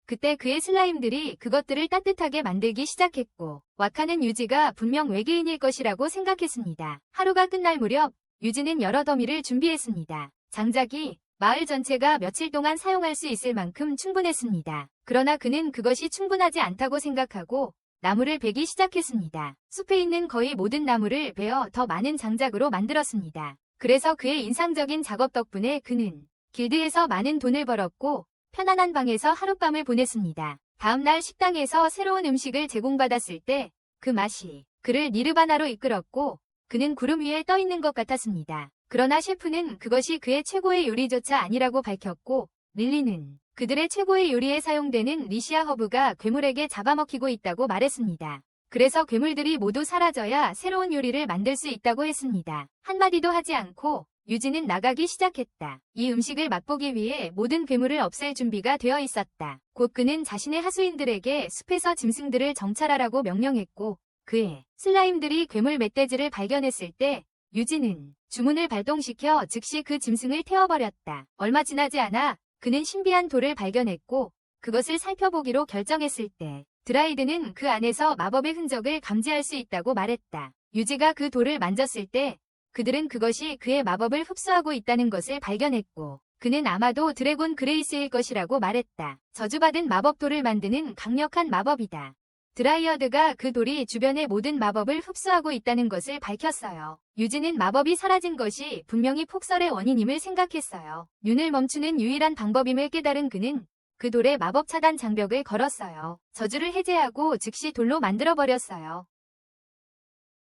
그때 그의 슬라임들이 그것들을 따뜻하게 만들기 시작했고 와카는 유지가 분명 외계인일 것이라고 생각했습니다. 하루가 끝날 무렵 유지는 여러 더미를 준비했습니다. 장작이 마을 전체가 며칠 동안 사용할 수 있을 만큼 충분했습니다. 그러나 그는 그것이 충분하지 않다고 생각하고 나무를 베기 시작했습니다. 숲에 있는 거의 모든 나무를 베어 더 많은 장작으로 만들었습니다. 그래서 그의 인상적인 작업 덕분에 그는 길드에서 많은 돈을 벌었고 편안한 방에서 하룻밤을 보냈습니다. 다음날 식당에서 새로운 음식을 제공받았을 때 그 맛이 그를 니르바나로 이끌었고 그는 구름 위에 떠 있는 것 같았습니다. 그러나 셰프는 그것이 그의 최고의 요리조차 아니라고 밝혔고 릴리는 그들의 최고의 요리에 사용되는 리시아 허브가 괴물에게 잡아먹히고 있다고 말했습니다. 그래서 괴물들이 모두 사라져야 새로운 요리를 만들 수 있다고 했습니다. 한마디도 하지 않고 유지는 나가기 시작했다. 이 음식을 맛보기 위해 모든 괴물을 없앨 준비가 되어 있었다. 곧 그는 자신의 하수인들에게 숲에서 짐승들을 정찰하라고 명령했고 그의 슬라임들이 괴물 멧돼지를 발견했을 때 유지는 주문을 발동시켜 즉시 그 짐승을 태워버렸다. 얼마 지나지 않아 그는 신비한 돌을 발견했고 그것을 살펴보기로 결정했을 때 드라이드는 그 안에서 마법의 흔적을 감지할 수 있다고 말했다. 유지가 그 돌을 만졌을 때 그들은 그것이 그의 마법을 흡수하고 있다는 것을 발견했고 그는 아마도 드래곤 그레이스일 것이라고 말했다. 저주받은 마법돌을 만드는 강력한 마법이다. 드라이어드가 그 돌이 주변의 모든 마법을 흡수하고 있다는 것을 밝혔어요. 유진은 마법이 사라진 것이 분명히 폭설의 원인임을 생각했어요. 윤을 멈추는 유일한 방법임을 깨달은 그는 그 돌에 마법 차단 장벽을 걸었어요. 저주를 해제하고 즉시 돌로 만들어버렸어요.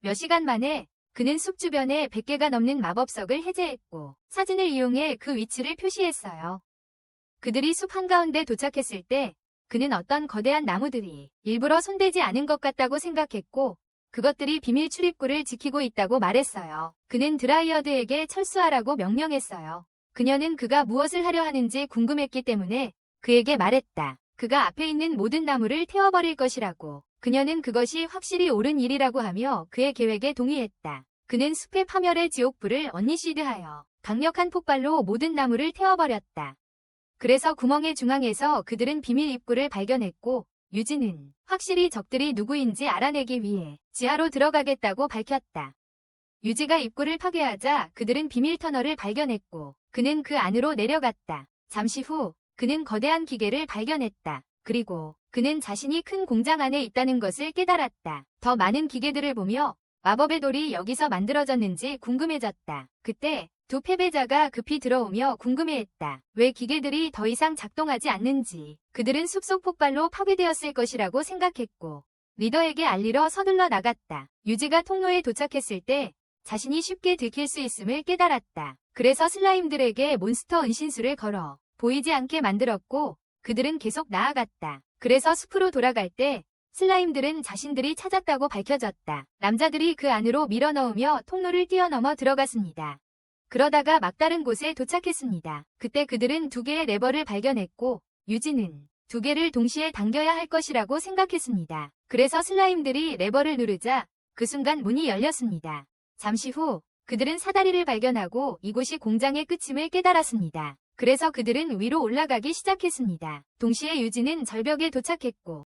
몇 시간 만에 그는 숲 주변에 100개가 넘는 마법석을 해제했고 사진을 이용해 그 위치를 표시했어요. 그들이 숲 한가운데 도착했을 때 그는 어떤 거대한 나무들이 일부러 손대지 않은 것 같다고 생각했고 그것들이 비밀 출입구를 지키고 있다고 말했어요. 그는 드라이어드에게 철수하라고 명령했어요. 그녀는 그가 무엇을 하려 하는지 궁금했기 때문에 그에게 말했다. 그가 앞에 있는 모든 나무를 태워버릴 것이라고. 그녀는 그것이 확실히 옳은 일이라고 하며 그의 계획에 동의했다. 그는 숲의 파멸의 지옥불을 언니시드하여 강력한 폭발로 모든 나무를 태워버렸다. 그래서 구멍의 중앙에서 그들은 비밀 입구를 발견했고 유진은 확실히 적들이 누구인지 알아내기 위해 지하로 들어가겠다고 밝혔다. 유지가 입구를 파괴하자 그들은 비밀 터널을 발견했고 그는 그 안으로 내려갔다. 잠시 후 그는 거대한 기계를 발견했다. 그리고 그는 자신이 큰 공장 안에 있다는 것을 깨달았다. 더 많은 기계들을 보며 마법의 돌이 여기서 만들어졌는지 궁금해졌다. 그때 두 패배자가 급히 들어오며 궁금해했다. 왜 기계들이 더 이상 작동하지 않는지. 그들은 숲속 폭발로 파괴되었을 것이라고 생각했고 리더에게 알리러 서둘러 나갔다. 유지가 통로에 도착했을 때 자신이 쉽게 들킬 수 있음을 깨달았다. 그래서 슬라임들에게 몬스터 은신수를 걸어 보이지 않게 만들었고 그들은 계속 나아갔다. 그래서 숲으로 돌아갈 때 슬라임들은 자신들이 찾았다고 밝혀졌다. 남자들이 그 안으로 밀어넣으며 통로를 뛰어넘어 들어갔습니다. 그러다가 막다른 곳에 도착했습니다. 그때 그들은 2개의 레버를 발견했고 유진은 2개를 동시에 당겨야 할 것이라고 생각했습니다. 그래서 슬라임들이 레버를 누르자 그 순간 문이 열렸습니다. 잠시 후 그들은 사다리를 발견하고 이곳이 공장의 끝임을 깨달았습니다. 그래서 그들은 위로 올라가기 시작했습니다. 동시에 유진은 절벽에 도착했고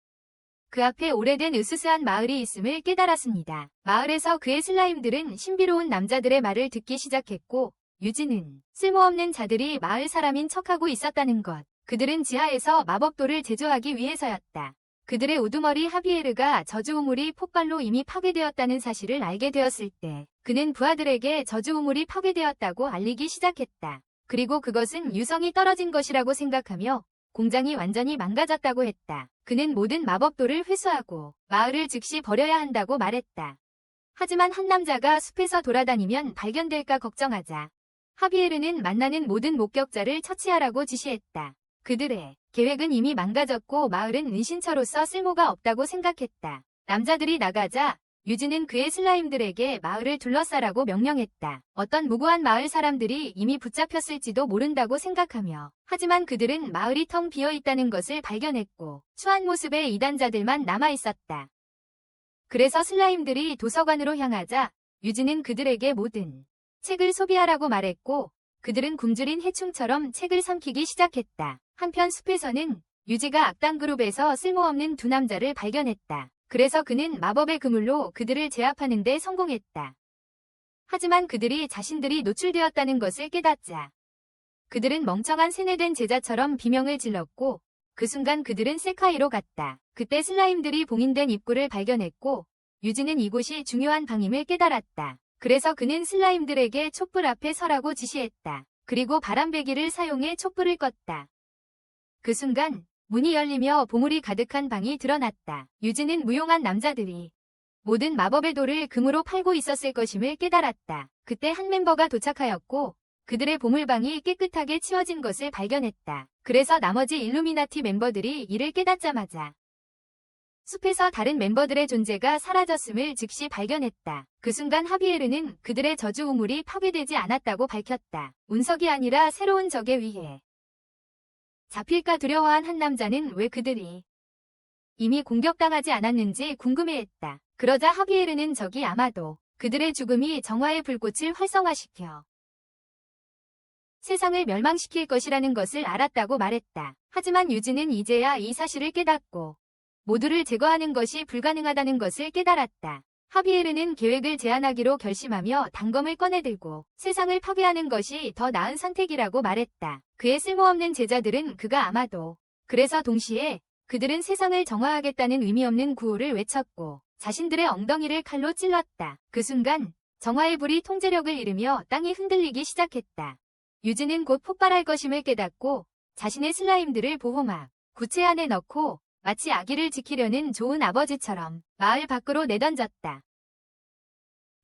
그 앞에 오래된 으스스한 마을이 있음을 깨달았습니다. 마을에서 그의 슬라임들은 신비로운 남자들의 말을 듣기 시작했고 유진은 쓸모없는 자들이 마을 사람인 척하고 있었다는 것. 그들은 지하에서 마법돌을 제조하기 위해서였다. 그들의 우두머리 하비에르가 저주 우물이 폭발로 이미 파괴되었다는 사실을 알게 되었을 때 그는 부하들에게 저주 우물이 파괴되었다고 알리기 시작했다. 그리고 그것은 유성이 떨어진 것이라고 생각하며 공장이 완전히 망가졌다고 했다. 그는 모든 마법돌을 회수하고 마을을 즉시 버려야 한다고 말했다. 하지만 한 남자가 숲에서 돌아다니면 발견될까 걱정하자 하비에르는 만나는 모든 목격자를 처치하라고 지시했다. 그들의 계획은 이미 망가졌고 마을은 은신처로서 쓸모가 없다고 생각했다. 남자들이 나가자 유진은 그의 슬라임들에게 마을을 둘러싸라고 명령했다. 어떤 무고한 마을 사람들이 이미 붙잡혔을지도 모른다고 생각하며 하지만 그들은 마을이 텅 비어있다는 것을 발견했고 추한 모습의 이단자들만 남아있었다. 그래서 슬라임들이 도서관으로 향하자 유진은 그들에게 모든 책을 소비하라고 말했고 그들은 굶주린 해충처럼 책을 삼키기 시작했다. 한편 숲에서는 유지가 악당 그룹에서 쓸모없는 2 남자를 발견했다. 그래서 그는 마법의 그물로 그들을 제압하는 데 성공했다. 하지만 그들이 자신들이 노출되었다는 것을 깨닫자 그들은 멍청한 세뇌된 제자처럼 비명을 질렀고 그 순간 그들은 세카이로 갔다. 그때 슬라임들이 봉인된 입구를 발견했고 유지는 이곳이 중요한 방임을 깨달았다. 그래서 그는 슬라임들에게 촛불 앞에 서라고 지시했다. 그리고 바람배기를 사용해 촛불을 껐다. 그 순간 문이 열리며 보물이 가득한 방이 드러났다. 유진은 무용한 남자들이 모든 마법의 돌을 금으로 팔고 있었을 것임을 깨달았다. 그때 한 멤버가 도착하였고 그들의 보물방이 깨끗하게 치워진 것을 발견했다. 그래서 나머지 일루미나티 멤버들이 이를 깨닫자마자 숲에서 다른 멤버들의 존재가 사라졌음을 즉시 발견했다. 그 순간 하비에르는 그들의 저주 우물이 파괴되지 않았다고 밝혔다. 운석이 아니라 새로운 적에 의해 잡힐까 두려워한 한 남자는 왜 그들이 이미 공격당하지 않았는지 궁금해했다. 그러자 하비에르는 적이 아마도 그들의 죽음이 정화의 불꽃을 활성화시켜 세상을 멸망시킬 것이라는 것을 알았다고 말했다. 하지만 유진은 이제야 이 사실을 깨닫고 모두를 제거하는 것이 불가능하다는 것을 깨달았다. 하비에르는 계획을 제안하기로 결심하며 단검을 꺼내들고 세상을 파괴하는 것이 더 나은 선택이라고 말했다. 그의 쓸모없는 제자들은 그가 아마도 그래서 동시에 그들은 세상을 정화하겠다는 의미 없는 구호를 외쳤고 자신들의 엉덩이를 칼로 찔렀다. 그 순간 정화의 불이 통제력을 잃으며 땅이 흔들리기 시작했다. 유진은 곧 폭발할 것임을 깨닫고 자신의 슬라임들을 보호막 구체 안에 넣고 마치 아기를 지키려는 좋은 아버지처럼 마을 밖으로 내던졌다.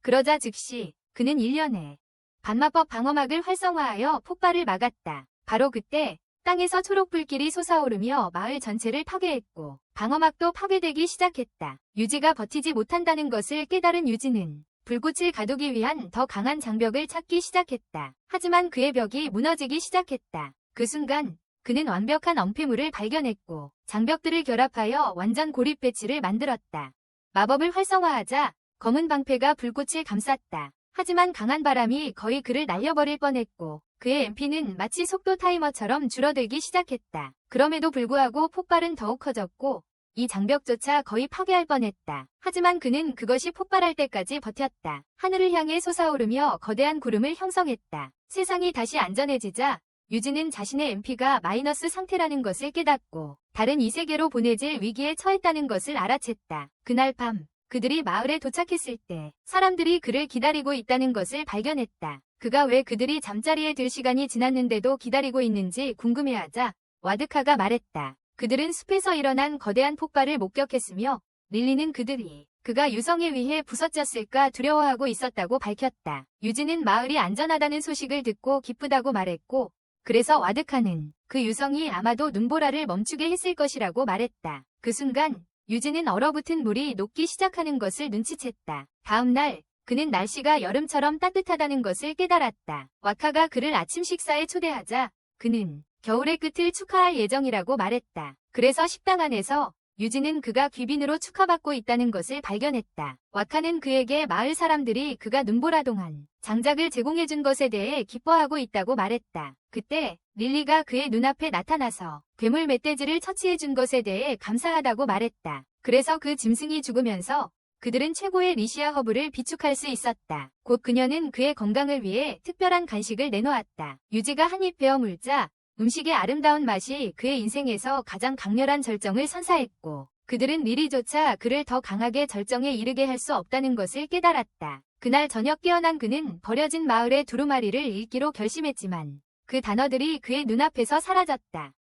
그러자 즉시 그는 일련의 반마법 방어막을 활성화하여 폭발을 막았다. 바로 그때 땅에서 초록불길이 솟아오르며 마을 전체를 파괴했고 방어막도 파괴되기 시작했다. 유지가 버티지 못한다는 것을 깨달은 유지는 불꽃을 가두기 위한 더 강한 장벽을 찾기 시작했다. 하지만 그의 벽이 무너지기 시작했다. 그 순간 그는 완벽한 엄폐물을 발견했고 장벽들을 결합하여 완전 고립 배치를 만들었다. 마법을 활성화하자 검은 방패가 불꽃을 감쌌다. 하지만 강한 바람이 거의 그를 날려버릴 뻔했고 그의 MP는 마치 속도 타이머처럼 줄어들기 시작했다. 그럼에도 불구하고 폭발은 더욱 커졌고 이 장벽조차 거의 파괴할 뻔했다. 하지만 그는 그것이 폭발할 때까지 버텼다. 하늘을 향해 솟아오르며 거대한 구름을 형성했다. 세상이 다시 안전해지자 유진은 자신의 MP가 마이너스 상태라는 것을 깨닫고 다른 이 세계로 보내질 위기에 처했다는 것을 알아챘다. 그날 밤 그들이 마을에 도착했을 때 사람들이 그를 기다리고 있다는 것을 발견했다. 그가 왜 그들이 잠자리에 들 시간이 지났는데도 기다리고 있는지 궁금해하자 와드카가 말했다. 그들은 숲에서 일어난 거대한 폭발을 목격했으며 릴리는 그들이 그가 유성에 의해 부서졌을까 두려워하고 있었다고 밝혔다. 유진은 마을이 안전하다는 소식을 듣고 기쁘다고 말했고 그래서 와드카는 그 유성이 아마도 눈보라를 멈추게 했을 것이라고 말했다. 그 순간 유진은 얼어붙은 물이 녹기 시작하는 것을 눈치챘다. 다음 날 그는 날씨가 여름처럼 따뜻하다는 것을 깨달았다. 와카가 그를 아침 식사에 초대하자 그는 겨울의 끝을 축하할 예정이라고 말했다. 그래서 식당 안에서 유진은 그가 귀빈으로 축하받고 있다는 것을 발견했다. 와카는 그에게 마을 사람들이 그가 눈보라 동안 장작을 제공해준 것에 대해 기뻐하고 있다고 말했다. 그때 릴리가 그의 눈앞에 나타나서 괴물 멧돼지를 처치해준 것에 대해 감사하다고 말했다. 그래서 그 짐승이 죽으면서 그들은 최고의 리시아 허브를 비축할 수 있었다. 곧 그녀는 그의 건강을 위해 특별한 간식을 내놓았다. 유지가 한 입 베어 물자 음식의 아름다운 맛이 그의 인생에서 가장 강렬한 절정을 선사했고 그들은 릴리조차 그를 더 강하게 절정에 이르게 할 수 없다는 것을 깨달았다. 그날 저녁 깨어난 그는 버려진 마을의 두루마리를 읽기로 결심했지만 그 단어들이 그의 눈앞에서 사라졌다.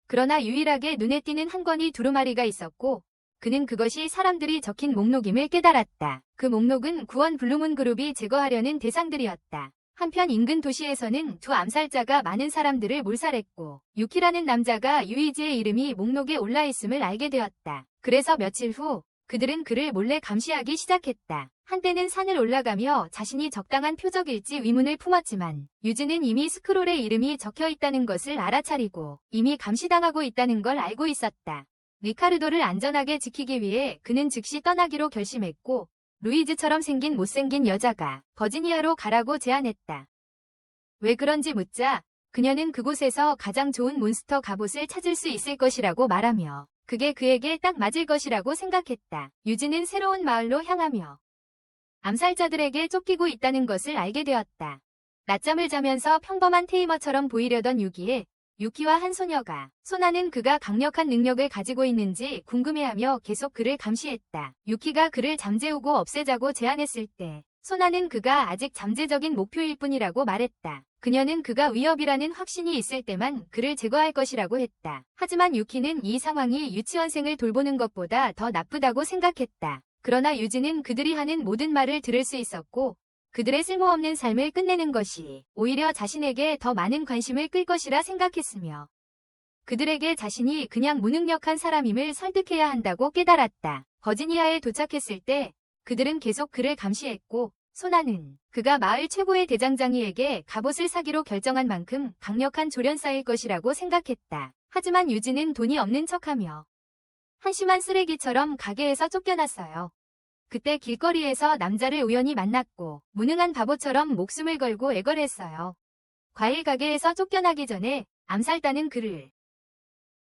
그러나 유일하게 눈에 띄는 한 권의 두루마리가 있었고 그는 그것이 사람들이 적힌 목록임을 깨달았다. 그 목록은 구원 블루문 그룹이 제거하려는 대상들이었다. 한편 인근 도시에서는 두 암살자가 많은 사람들을 몰살했고 유키라는 남자가 유이지의 이름이 목록에 올라있음을 알게 되었다. 그래서 며칠 후 그들은 그를 몰래 감시하기 시작했다. 한때는 산을 올라가며 자신이 적당한 표적일지 의문을 품었지만 유지는 이미 스크롤에 이름이 적혀있다는 것을 알아차리고 이미 감시당하고 있다는 걸 알고 있었다. 리카르도를 안전하게 지키기 위해 그는 즉시 떠나기로 결심했고 루이즈처럼 생긴 못생긴 여자가 버지니아로 가라고 제안했다. 왜 그런지 묻자 그녀는 그곳에서 가장 좋은 몬스터 갑옷을 찾을 수 있을 것이라고 말하며 그게 그에게 딱 맞을 것이라고 생각했다. 유지는 새로운 마을로 향하며 암살자들에게 쫓기고 있다는 것을 알게 되었다. 낮잠을 자면서 평범한 테이머처럼 보이려던 유기에 유키와 한 소녀가 소나는 그가 강력한 능력을 가지고 있는지 궁금해하며 계속 그를 감시했다. 유키가 그를 잠재우고 없애자고 제안했을 때 소나는 그가 아직 잠재적인 목표일 뿐이라고 말했다. 그녀는 그가 위협이라는 확신이 있을 때만 그를 제거할 것이라고 했다. 하지만 유키는 이 상황이 유치원생을 돌보는 것보다 더 나쁘다고 생각했다. 그러나 유지는 그들이 하는 모든 말을 들을 수 있었고 그들의 쓸모없는 삶을 끝내는 것이 오히려 자신에게 더 많은 관심을 끌 것이라 생각했으며 그들에게 자신이 그냥 무능력한 사람임을 설득해야 한다고 깨달았다. 버지니아에 도착했을 때 그들은 계속 그를 감시했고 소나는 그가 마을 최고의 대장장이에게 갑옷을 사기로 결정한 만큼 강력한 조련사일 것이라고 생각했다. 하지만 유지는 돈이 없는 척하며 한심한 쓰레기처럼 가게에서 쫓겨났어요. 그때 길거리에서 남자를 우연히 만났고 무능한 바보처럼 목숨을 걸고 애걸했어요. 과일 가게에서 쫓겨나기 전에 암살단은 그를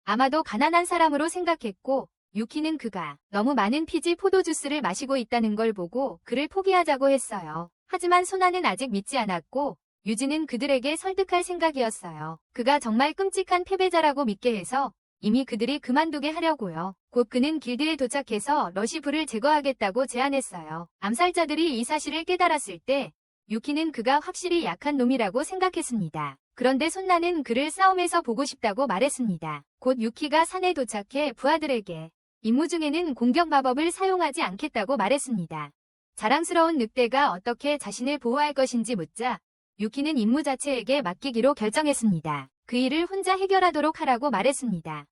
아마도 가난한 사람으로 생각했고 유키는 그가 너무 많은 피지 포도주스를 마시고 있다는 걸 보고 그를 포기하자고 했어요. 하지만 소나는 아직 믿지 않았고 유지는 그들에게 설득할 생각이었어요. 그가 정말 끔찍한 패배자라고 믿게 해서 이미 그들이 그만두게 하려고요. 곧 그는 길드에 도착해서 러시부를 제거하겠다고 제안했어요. 암살자들이 이 사실을 깨달았을 때 유키는 그가 확실히 약한 놈이라고 생각했습니다. 그런데 손나는 그를 싸움에서 보고 싶다고 말했습니다. 곧 유키가 산에 도착해 부하들에게 임무 중에는 공격 마법을 사용하지 않겠다고 말했습니다. 자랑스러운 늑대가 어떻게 자신을 보호할 것인지 묻자 유키는 임무 자체에게 맡기기로 결정했습니다. 그 일을 혼자 해결하도록 하라고 말했습니다.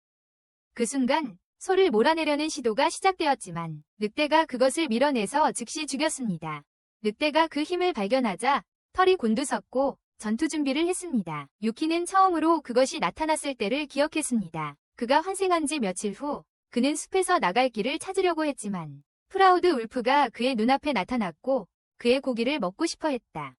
그 순간 소를 몰아내려는 시도가 시작되었지만 늑대가 그것을 밀어내서 즉시 죽였습니다. 늑대가 그 힘을 발견하자 털이 곤두섰고 전투 준비를 했습니다. 유키는 처음으로 그것이 나타났을 때를 기억했습니다. 그가 환생한 지 며칠 후 그는 숲에서 나갈 길을 찾으려고 했지만 프라우드 울프가 그의 눈앞에 나타났고 그의 고기를 먹고 싶어 했다.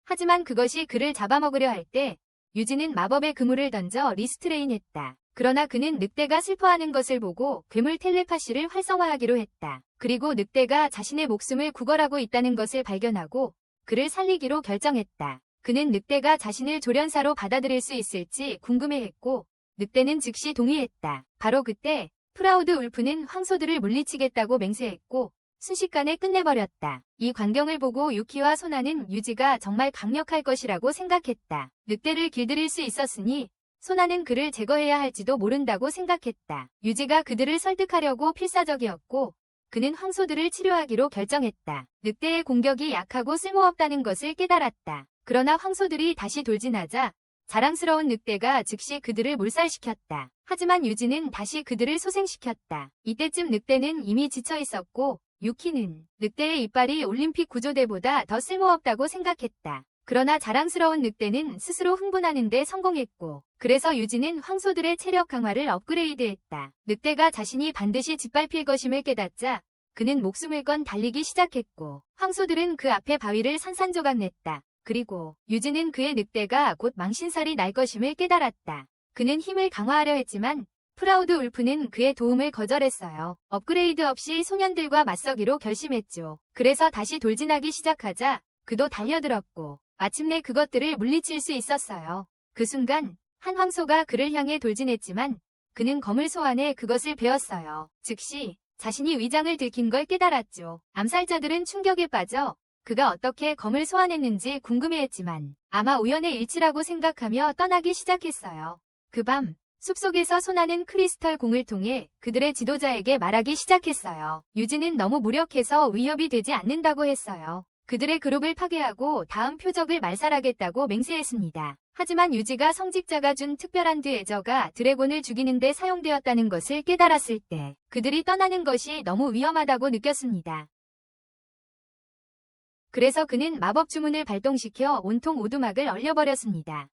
하지만 그것이 그를 잡아먹으려 할 때 유지는 마법의 그물을 던져 리스트레인했다. 그러나 그는 늑대가 슬퍼하는 것을 보고 괴물 텔레파시를 활성화하기로 했다. 그리고 늑대가 자신의 목숨을 구걸하고 있다는 것을 발견하고 그를 살리기로 결정했다. 그는 늑대가 자신을 조련사로 받아들일 수 있을지 궁금해했고 늑대는 즉시 동의했다. 바로 그때 프라우드 울프는 황소들을 물리치겠다고 맹세했고 순식간에 끝내버렸다. 이 광경을 보고 유키와 소나는 유지가 정말 강력할 것이라고 생각했다. 늑대를 길들일 수 있었으니 소나는 그를 제거해야 할지도 모른다고 생각했다. 유지가 그들을 설득하려고 필사적이었고 그는 황소들을 치료하기로 결정했다. 늑대의 공격이 약하고 쓸모없다는 것을 깨달았다. 그러나 황소들이 다시 돌진하자 자랑스러운 늑대가 즉시 그들을 몰살시켰다. 하지만 유지는 다시 그들을 소생시켰다. 이때쯤 늑대는 이미 지쳐 있었고 유키는 늑대의 이빨이 올림픽 구조대보다 더 쓸모없다고 생각했다. 그러나 자랑스러운 늑대는 스스로 흥분하는 데 성공했고 그래서 유지는 황소들의 체력 강화를 업그레이드했다. 늑대가 자신이 반드시 짓밟힐 것임을 깨닫자 그는 목숨을 건 달리기 시작했고 황소들은 그 앞에 바위를 산산조각 냈다. 그리고 유지는 그의 늑대가 곧 망신살이 날 것임을 깨달았다. 그는 힘을 강화하려 했지만 프라우드 울프는 그의 도움을 거절했어요. 업그레이드 없이 소년들과 맞서기로 결심했죠. 그래서 다시 돌진하기 시작하자 그도 달려들었고 마침내 그것들을 물리칠 수 있었어요. 그 순간 한 황소가 그를 향해 돌진했지만 그는 검을 소환해 그것을 베었어요. 즉시 자신이 위장을 들킨 걸 깨달았죠. 암살자들은 충격에 빠져 그가 어떻게 검을 소환했는지 궁금해했지만 아마 우연의 일치라고 생각하며 떠나기 시작했어요. 그 밤 숲속에서 소나는 크리스털 공을 통해 그들의 지도자에게 말하기 시작했어요. 유지는 너무 무력해서 위협이 되지 않는다고 했어요. 그들의 그룹을 파괴하고 다음 표적을 말살하겠다고 맹세했습니다. 하지만 유지가 성직자가 준 특별한 드에저가 드래곤을 죽이는 데 사용되었다는 것을 깨달았을 때 그들이 떠나는 것이 너무 위험하다고 느꼈습니다. 그래서 그는 마법 주문을 발동시켜 온통 오두막을 얼려버렸습니다.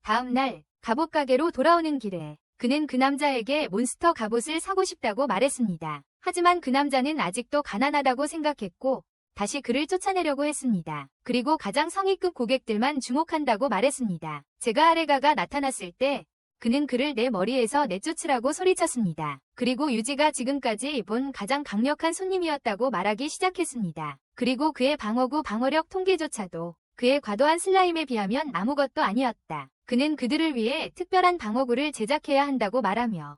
다음 날 갑옷 가게로 돌아오는 길에 그는 그 남자에게 몬스터 갑옷을 사고 싶다고 말했습니다. 하지만 그 남자는 아직도 가난하다고 생각했고 다시 그를 쫓아내려고 했습니다. 그리고 가장 성의급 고객들만 주목한다고 말했습니다. 제가 아레가가 나타났을 때 그는 그를 내 머리에서 내쫓으라고 소리쳤습니다. 그리고 유지가 지금까지 본 가장 강력한 손님이었다고 말하기 시작했습니다. 그리고 그의 방어구 방어력 통계조차도 그의 과도한 슬라임에 비하면 아무것도 아니었다. 그는 그들을 위해 특별한 방어구를 제작해야 한다고 말하며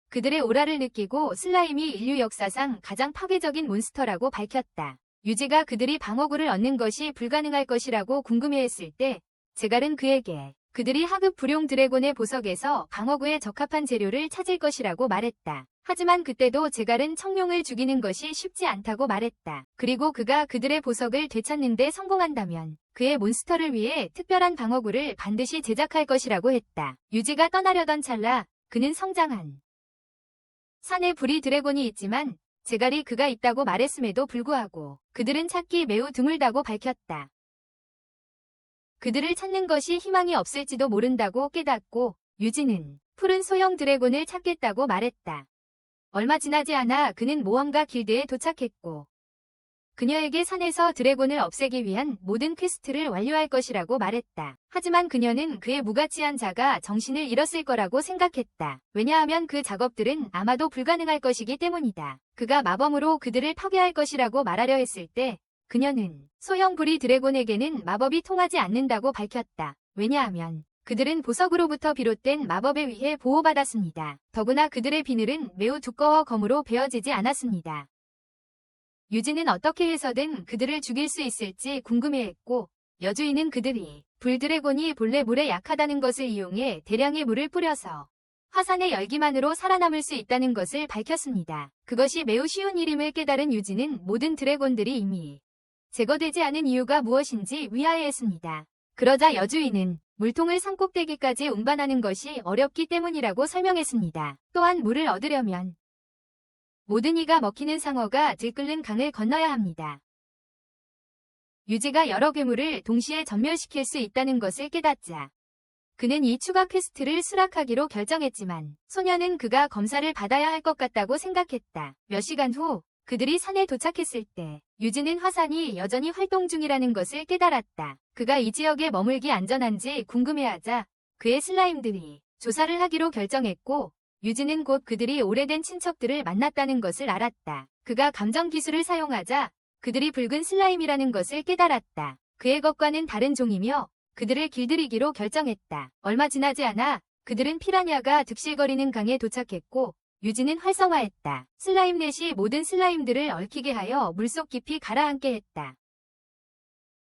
그들의 오라를 느끼고 슬라임이 인류 역사상 가장 파괴적인 몬스터라고 밝혔다. 유지가 그들이 방어구를 얻는 것이 불가능할 것이라고 궁금해했을 때 제갈은 그에게 그들이 하급 불용 드래곤의 보석에서 방어구에 적합한 재료를 찾을 것이라고 말했다. 하지만 그때도 제갈은 청룡을 죽이는 것이 쉽지 않다고 말했다. 그리고 그가 그들의 보석을 되찾는 데 성공한다면 그의 몬스터를 위해 특별한 방어구를 반드시 제작할 것이라고 했다. 유지가 떠나려던 찰나 그는 성장한 산에 불이 드래곤이 있지만 제갈이 그가 있다고 말했음에도 불구하고 그들은 찾기 매우 드물다고 밝혔다. 그들을 찾는 것이 희망이 없을지도 모른다고 깨닫고 유지는 푸른 소형 드래곤을 찾겠다고 말했다. 얼마 지나지 않아 그는 모험가 길드에 도착했고 그녀에게 산에서 드래곤을 없애기 위한 모든 퀘스트를 완료할 것이라고 말했다. 하지만 그녀는 그의 무가치한 자가 정신을 잃었을 거라고 생각했다. 왜냐하면 그 작업들은 아마도 불가능할 것이기 때문이다. 그가 마법으로 그들을 파괴할 것이라고 말하려 했을 때 그녀는 소형 브리 드래곤에게는 마법이 통하지 않는다고 밝혔다. 왜냐하면 그들은 보석으로부터 비롯된 마법에 의해 보호받았습니다. 더구나 그들의 비늘은 매우 두꺼워 검으로 베어지지 않았습니다. 유진은 어떻게 해서든 그들을 죽일 수 있을지 궁금해했고 여주인은 그들이 불드래곤이 본래 물에 약하다는 것을 이용해 대량의 물을 뿌려서 화산의 열기만으로 살아남을 수 있다는 것을 밝혔습니다. 그것이 매우 쉬운 일임을 깨달은 유진은 모든 드래곤들이 이미 제거되지 않은 이유가 무엇인지 의아해했습니다. 그러자 여주인은 물통을 산꼭대기까지 운반하는 것이 어렵기 때문이라고 설명했습니다. 또한 물을 얻으려면 모든 이가 먹히는 상어가 들끓는 강을 건너야 합니다. 유지가 여러 괴물을 동시에 전멸시킬 수 있다는 것을 깨닫자 그는 이 추가 퀘스트를 수락하기로 결정했지만 소녀는 그가 검사를 받아야 할 것 같다고 생각했다. 몇 시간 후 그들이 산에 도착했을 때 유지는 화산이 여전히 활동 중이라는 것을 깨달았다. 그가 이 지역에 머물기 안전한지 궁금해하자 그의 슬라임들이 조사를 하기로 결정했고 유지는 곧 그들이 오래된 친척들을 만났다는 것을 알았다. 그가 감정 기술을 사용하자 그들이 붉은 슬라임이라는 것을 깨달았다. 그의 것과는 다른 종이며 그들을 길들이기로 결정했다. 얼마 지나지 않아 그들은 피라냐가 득실거리는 강에 도착했고 유지는 활성화했다. 슬라임 넷이 모든 슬라임들을 얽히게 하여 물속 깊이 가라앉게 했다.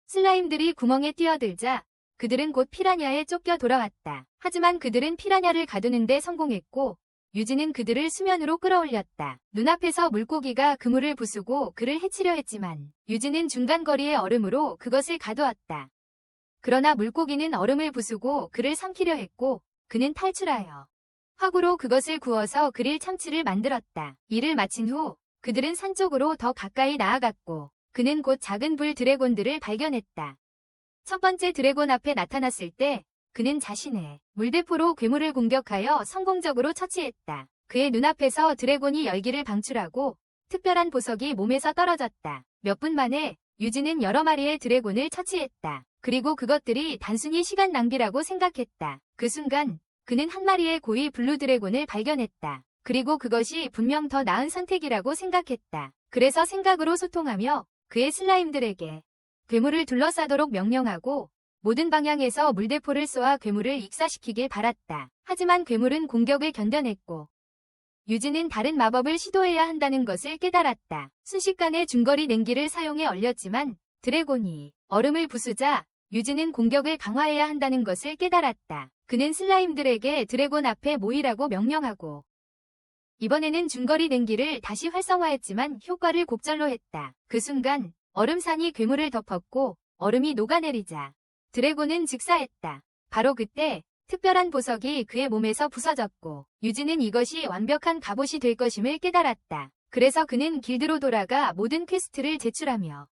슬라임들이 구멍에 뛰어들자 그들은 곧 피라냐에 쫓겨 돌아왔다. 하지만 그들은 피라냐를 가두는데 성공했고 유지는 그들을 수면으로 끌어올렸다. 눈앞에서 물고기가 그물을 부수고 그를 해치려 했지만 유지는 중간거리의 얼음으로 그것을 가두었다. 그러나 물고기는 얼음을 부수고 그를 삼키려 했고 그는 탈출하여 화구로 그것을 구워서 그릴 참치를 만들었다. 이를 마친 후 그들은 산 쪽으로 더 가까이 나아갔고 그는 곧 작은 불 드래곤들을 발견했다. 첫 번째 드래곤 앞에 나타났을 때 그는 자신의 물대포로 괴물을 공격하여 성공적으로 처치했다. 그의 눈앞에서 드래곤이 열기를 방출하고 특별한 보석이 몸에서 떨어졌다. 몇 분 만에 유지는 여러 마리의 드래곤을 처치했다. 그리고 그것들이 단순히 시간 낭비라고 생각했다. 그 순간 그는 한 마리의 고위 블루 드래곤을 발견했다. 그리고 그것이 분명 더 나은 선택이라고 생각했다. 그래서 생각으로 소통하며 그의 슬라임들에게 괴물을 둘러싸도록 명령하고 모든 방향에서 물대포를 쏘아 괴물을 익사시키길 바랐다. 하지만 괴물은 공격을 견뎌냈고 유지는 다른 마법을 시도해야 한다는 것을 깨달았다. 순식간에 중거리 냉기를 사용해 얼렸지만 드래곤이 얼음을 부수자 유지는 공격을 강화해야 한다는 것을 깨달았다. 그는 슬라임들에게 드래곤 앞에 모이라고 명령하고 이번에는 중거리 냉기를 다시 활성화했지만 효과를 곡절로 했다. 그 순간 얼음산이 괴물을 덮었고 얼음이 녹아내리자 드래곤은 즉사했다. 바로 그때 특별한 보석이 그의 몸에서 부서졌고 유지는 이것이 완벽한 갑옷이 될 것임을 깨달았다. 그래서 그는 길드로 돌아가 모든 퀘스트를 제출하며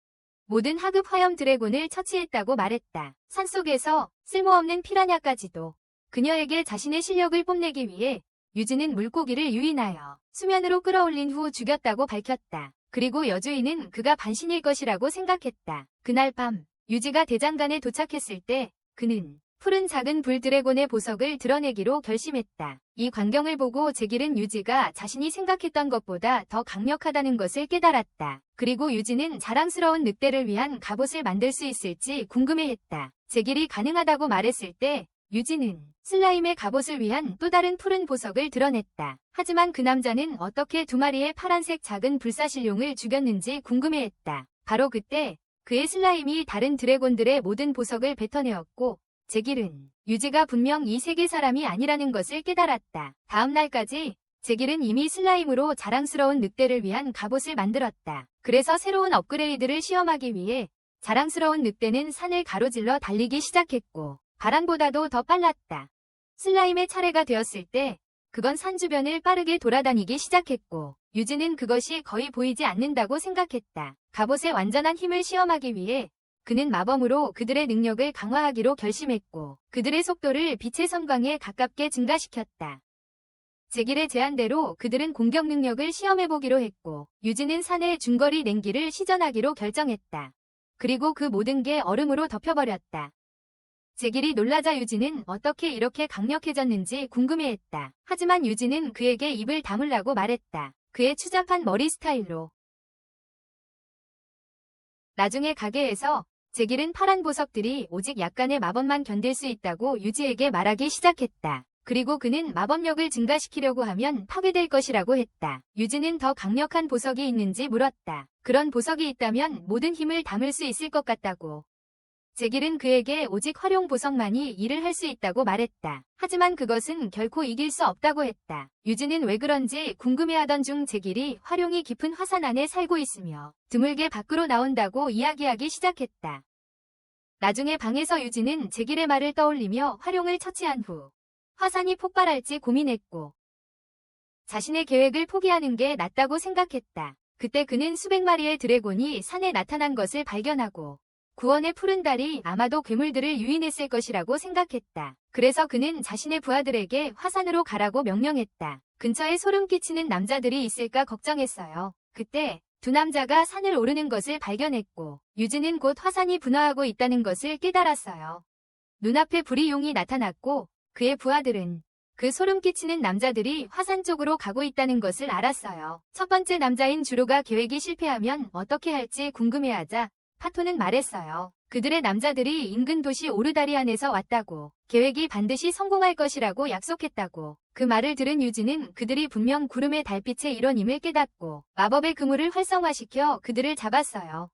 모든 하급 화염 드래곤을 처치했다고 말했다. 산속에서 쓸모없는 피라냐까지도 그녀에게 자신의 실력을 뽐내기 위해 유지는 물고기를 유인하여 수면으로 끌어올린 후 죽였다고 밝혔다. 그리고 여주인은 그가 반신일 것이라고 생각했다. 그날 밤 유지가 대장간에 도착했을 때 그는 푸른 작은 불 드래곤의 보석을 드러내기로 결심했다. 이 광경을 보고 제길은 유지가 자신이 생각했던 것보다 더 강력하다는 것을 깨달았다. 그리고 유지는 자랑스러운 늑대를 위한 갑옷을 만들 수 있을지 궁금해했다. 제길이 가능하다고 말했을 때 유지는 슬라임의 갑옷을 위한 또 다른 푸른 보석을 드러냈다. 하지만 그 남자는 어떻게 두 마리의 파란색 작은 불사실룡을 죽였는지 궁금해했다. 바로 그때 그의 슬라임이 다른 드래곤들의 모든 보석을 뱉어내었고 제길은 유지가 분명 이 세계 사람이 아니라는 것을 깨달았다. 다음 날까지 제길은 이미 슬라임으로 자랑스러운 늑대를 위한 갑옷을 만들었다. 그래서 새로운 업그레이드를 시험하기 위해 자랑스러운 늑대는 산을 가로질러 달리기 시작했고 바람보다도 더 빨랐다. 슬라임의 차례가 되었을 때 그건 산 주변을 빠르게 돌아다니기 시작했고 유지는 그것이 거의 보이지 않는다고 생각했다. 갑옷의 완전한 힘을 시험하기 위해 그는 마법으로 그들의 능력을 강화하기로 결심했고 그들의 속도를 빛의 섬광에 가깝게 증가시켰다. 제길의 제안대로 그들은 공격 능력을 시험해보기로 했고 유진은 산에 중거리 냉기를 시전하기로 결정했다. 그리고 그 모든 게 얼음으로 덮여버렸다. 제길이 놀라자 유진은 어떻게 이렇게 강력해졌는지 궁금해했다. 하지만 유진은 그에게 입을 다물라고 말했다. 그의 추잡한 머리 스타일로. 나중에 가게에서 제길은 파란 보석들이 오직 약간의 마법만 견딜 수 있다고 유지에게 말하기 시작했다. 그리고 그는 마법력을 증가시키려고 하면 파괴될 것이라고 했다. 유진은 더 강력한 보석이 있는지 물었다. 그런 보석이 있다면 모든 힘을 담을 수 있을 것 같다고. 제길은 그에게 오직 활용 보석만이 일을 할 수 있다고 말했다. 하지만 그것은 결코 이길 수 없다고 했다. 유진은 왜 그런지 궁금해하던 중 제길이 활용이 깊은 화산 안에 살고 있으며 드물게 밖으로 나온다고 이야기하기 시작했다. 나중에 방에서 유진은 제길의 말을 떠올리며 활용을 처치한 후 화산이 폭발할지 고민했고 자신의 계획을 포기하는 게 낫다고 생각했다. 그때 그는 수백 마리의 드래곤이 산에 나타난 것을 발견하고 구원의 푸른 달이 아마도 괴물들을 유인했을 것이라고 생각했다. 그래서 그는 자신의 부하들에게 화산으로 가라고 명령했다. 근처에 소름 끼치는 남자들이 있을까 걱정했어요. 그때 두 남자가 산을 오르는 것을 발견했고 유진은 곧 화산이 분화하고 있다는 것을 깨달았어요. 눈앞에 불이 용이 나타났고 그의 부하들은 그 소름 끼치는 남자들이 화산 쪽으로 가고 있다는 것을 알았어요. 첫 번째 남자인 주로가 계획이 실패하면 어떻게 할지 궁금해하자 파토는 말했어요. 그들의 남자들이 인근 도시 오르다리안에서 왔다고 계획이 반드시 성공할 것이라고 약속했다고. 그 말을 들은 유진은 그들이 분명 구름의 달빛의 일원임을 깨닫고 마법의 그물을 활성화시켜 그들을 잡았어요.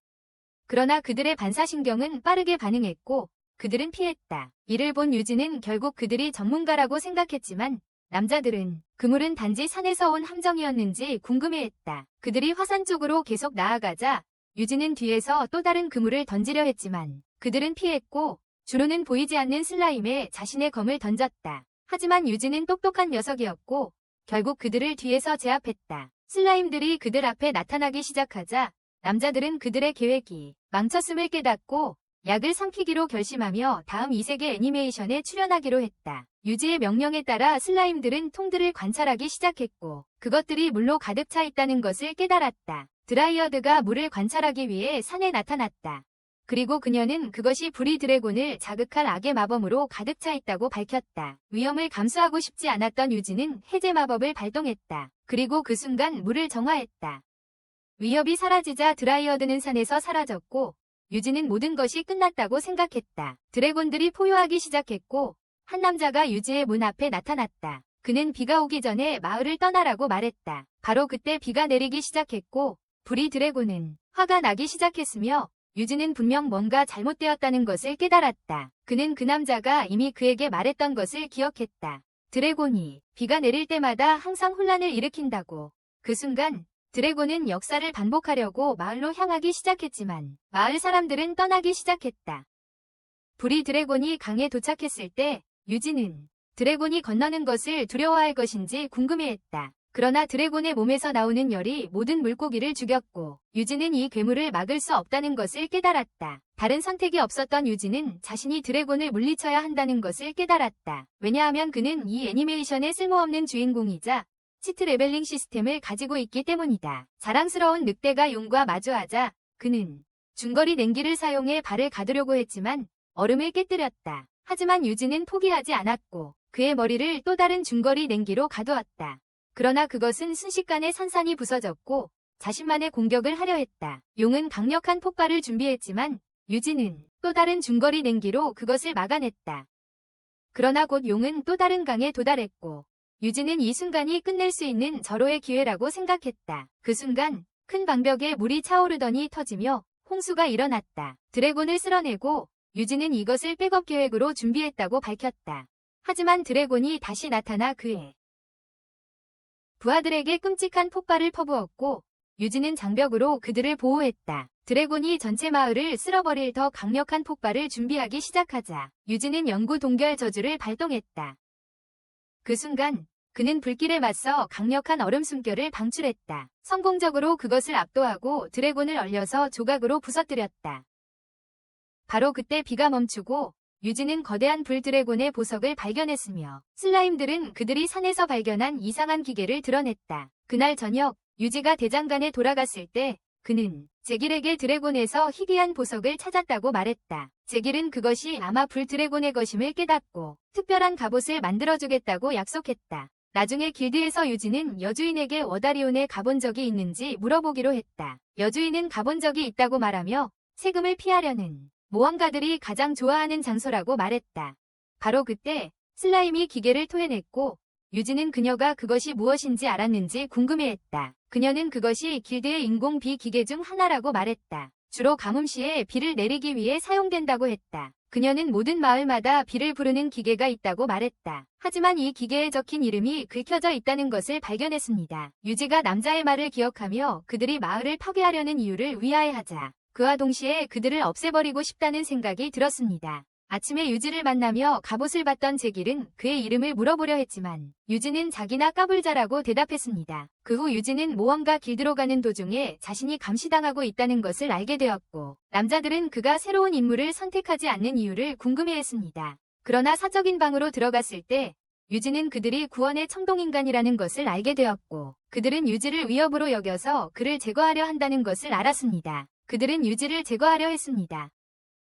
그러나 그들의 반사신경은 빠르게 반응했고 그들은 피했다. 이를 본 유진은 결국 그들이 전문가라고 생각했지만 남자들은 그물은 단지 산에서 온 함정이었는지 궁금해했다. 그들이 화산 쪽으로 계속 나아가자 유진은 뒤에서 또 다른 그물을 던지려 했지만 그들은 피했고 주로는 보이지 않는 슬라임에 자신의 검을 던졌다. 하지만 유진은 똑똑한 녀석이었고 결국 그들을 뒤에서 제압했다. 슬라임들이 그들 앞에 나타나기 시작하자 남자들은 그들의 계획이 망쳤음을 깨닫고 약을 삼키기로 결심하며 다음 2세계 애니메이션에 출연하기로 했다. 유지의 명령에 따라 슬라임들은 통들을 관찰하기 시작했고 그것들이 물로 가득 차 있다는 것을 깨달았다. 드라이어드가 물을 관찰하기 위해 산에 나타났다. 그리고 그녀는 그것이 브리 드래곤을 자극할 악의 마법으로 가득 차 있다고 밝혔다. 위험을 감수하고 싶지 않았던 유지는 해제 마법을 발동했다. 그리고 그 순간 물을 정화했다. 위협이 사라지자 드라이어드는 산에서 사라졌고 유지는 모든 것이 끝났다고 생각했다. 드래곤들이 포효하기 시작했고 한 남자가 유지의 문 앞에 나타났다. 그는 비가 오기 전에 마을을 떠나라고 말했다. 바로 그때 비가 내리기 시작했고 브리 드래곤은 화가 나기 시작했으며 유진은 분명 뭔가 잘못되었다는 것을 깨달았다. 그는 그 남자가 이미 그에게 말했던 것을 기억했다. 드래곤이 비가 내릴 때마다 항상 혼란을 일으킨다고. 그 순간 드래곤은 역사를 반복하려고 마을로 향하기 시작했지만 마을 사람들은 떠나기 시작했다. 브리 드래곤이 강에 도착했을 때 유진은 드래곤이 건너는 것을 두려워할 것인지 궁금해했다. 그러나 드래곤의 몸에서 나오는 열이 모든 물고기를 죽였고 유진은 이 괴물을 막을 수 없다는 것을 깨달았다. 다른 선택이 없었던 유진은 자신이 드래곤을 물리쳐야 한다는 것을 깨달았다. 왜냐하면 그는 이 애니메이션의 쓸모없는 주인공이자 치트 레벨링 시스템을 가지고 있기 때문이다. 자랑스러운 늑대가 용과 마주하자 그는 중거리 냉기를 사용해 발을 가두려고 했지만 얼음을 깨뜨렸다. 하지만 유진은 포기하지 않았고 그의 머리를 또 다른 중거리 냉기로 가두었다. 그러나 그것은 순식간에 산산이 부서졌고 자신만의 공격을 하려 했다. 용은 강력한 폭발을 준비했지만 유진은 또 다른 중거리 냉기로 그것을 막아냈다. 그러나 곧 용은 또 다른 강에 도달했고 유진은 이 순간이 끝낼 수 있는 절호의 기회라고 생각했다. 그 순간 큰 방벽에 물이 차오르더니 터지며 홍수가 일어났다. 드래곤을 쓸어내고 유진은 이것을 백업 계획으로 준비했다고 밝혔다. 하지만 드래곤이 다시 나타나 그의 부하들에게 끔찍한 폭발을 퍼부었고 유진은 장벽으로 그들을 보호했다. 드래곤이 전체 마을을 쓸어버릴 더 강력한 폭발을 준비하기 시작하자 유진은 영구 동결 저주를 발동했다. 그 순간 그는 불길에 맞서 강력한 얼음 숨결을 방출했다. 성공적으로 그것을 압도하고 드래곤을 얼려서 조각으로 부서뜨렸다. 바로 그때 비가 멈추고 유지는 거대한 불드래곤의 보석을 발견했으며 슬라임들은 그들이 산에서 발견한 이상한 기계를 드러냈다. 그날 저녁 유지가 대장간에 돌아갔을 때 그는 제길에게 드래곤에서 희귀한 보석을 찾았다고 말했다. 제길은 그것이 아마 불드래곤의 것임을 깨닫고 특별한 갑옷을 만들어주겠다고 약속했다. 나중에 길드에서 유지는 여주인에게 워다리온에 가본 적이 있는지 물어보기로 했다. 여주인은 가본 적이 있다고 말하며 세금을 피하려는 모험가들이 가장 좋아하는 장소라고 말했다. 바로 그때 슬라임이 기계를 토해냈고 유지는 그녀가 그것이 무엇인지 알았는지 궁금해했다. 그녀는 그것이 길드의 인공 비 기계 중 하나라고 말했다. 주로 가뭄 시에 비를 내리기 위해 사용된다고 했다. 그녀는 모든 마을마다 비를 부르는 기계가 있다고 말했다. 하지만 이 기계에 적힌 이름이 긁혀져 있다는 것을 발견했습니다. 유지가 남자의 말을 기억하며 그들이 마을을 파괴하려는 이유를 위하여하자 그와 동시에 그들을 없애버리고 싶다는 생각이 들었습니다. 아침에 유지를 만나며 갑옷을 받던 제길은 그의 이름을 물어보려 했지만 유지는 자기나 까불자라고 대답했습니다. 그 후 유지는 모험가 길드로 가는 도중에 자신이 감시당하고 있다는 것을 알게 되었고 남자들은 그가 새로운 인물을 선택하지 않는 이유를 궁금해했습니다. 그러나 사적인 방으로 들어갔을 때 유지는 그들이 구원의 청동인간이라는 것을 알게 되었고 그들은 유지를 위협으로 여겨서 그를 제거하려 한다는 것을 알았습니다. 그들은 유지를 제거하려 했습니다.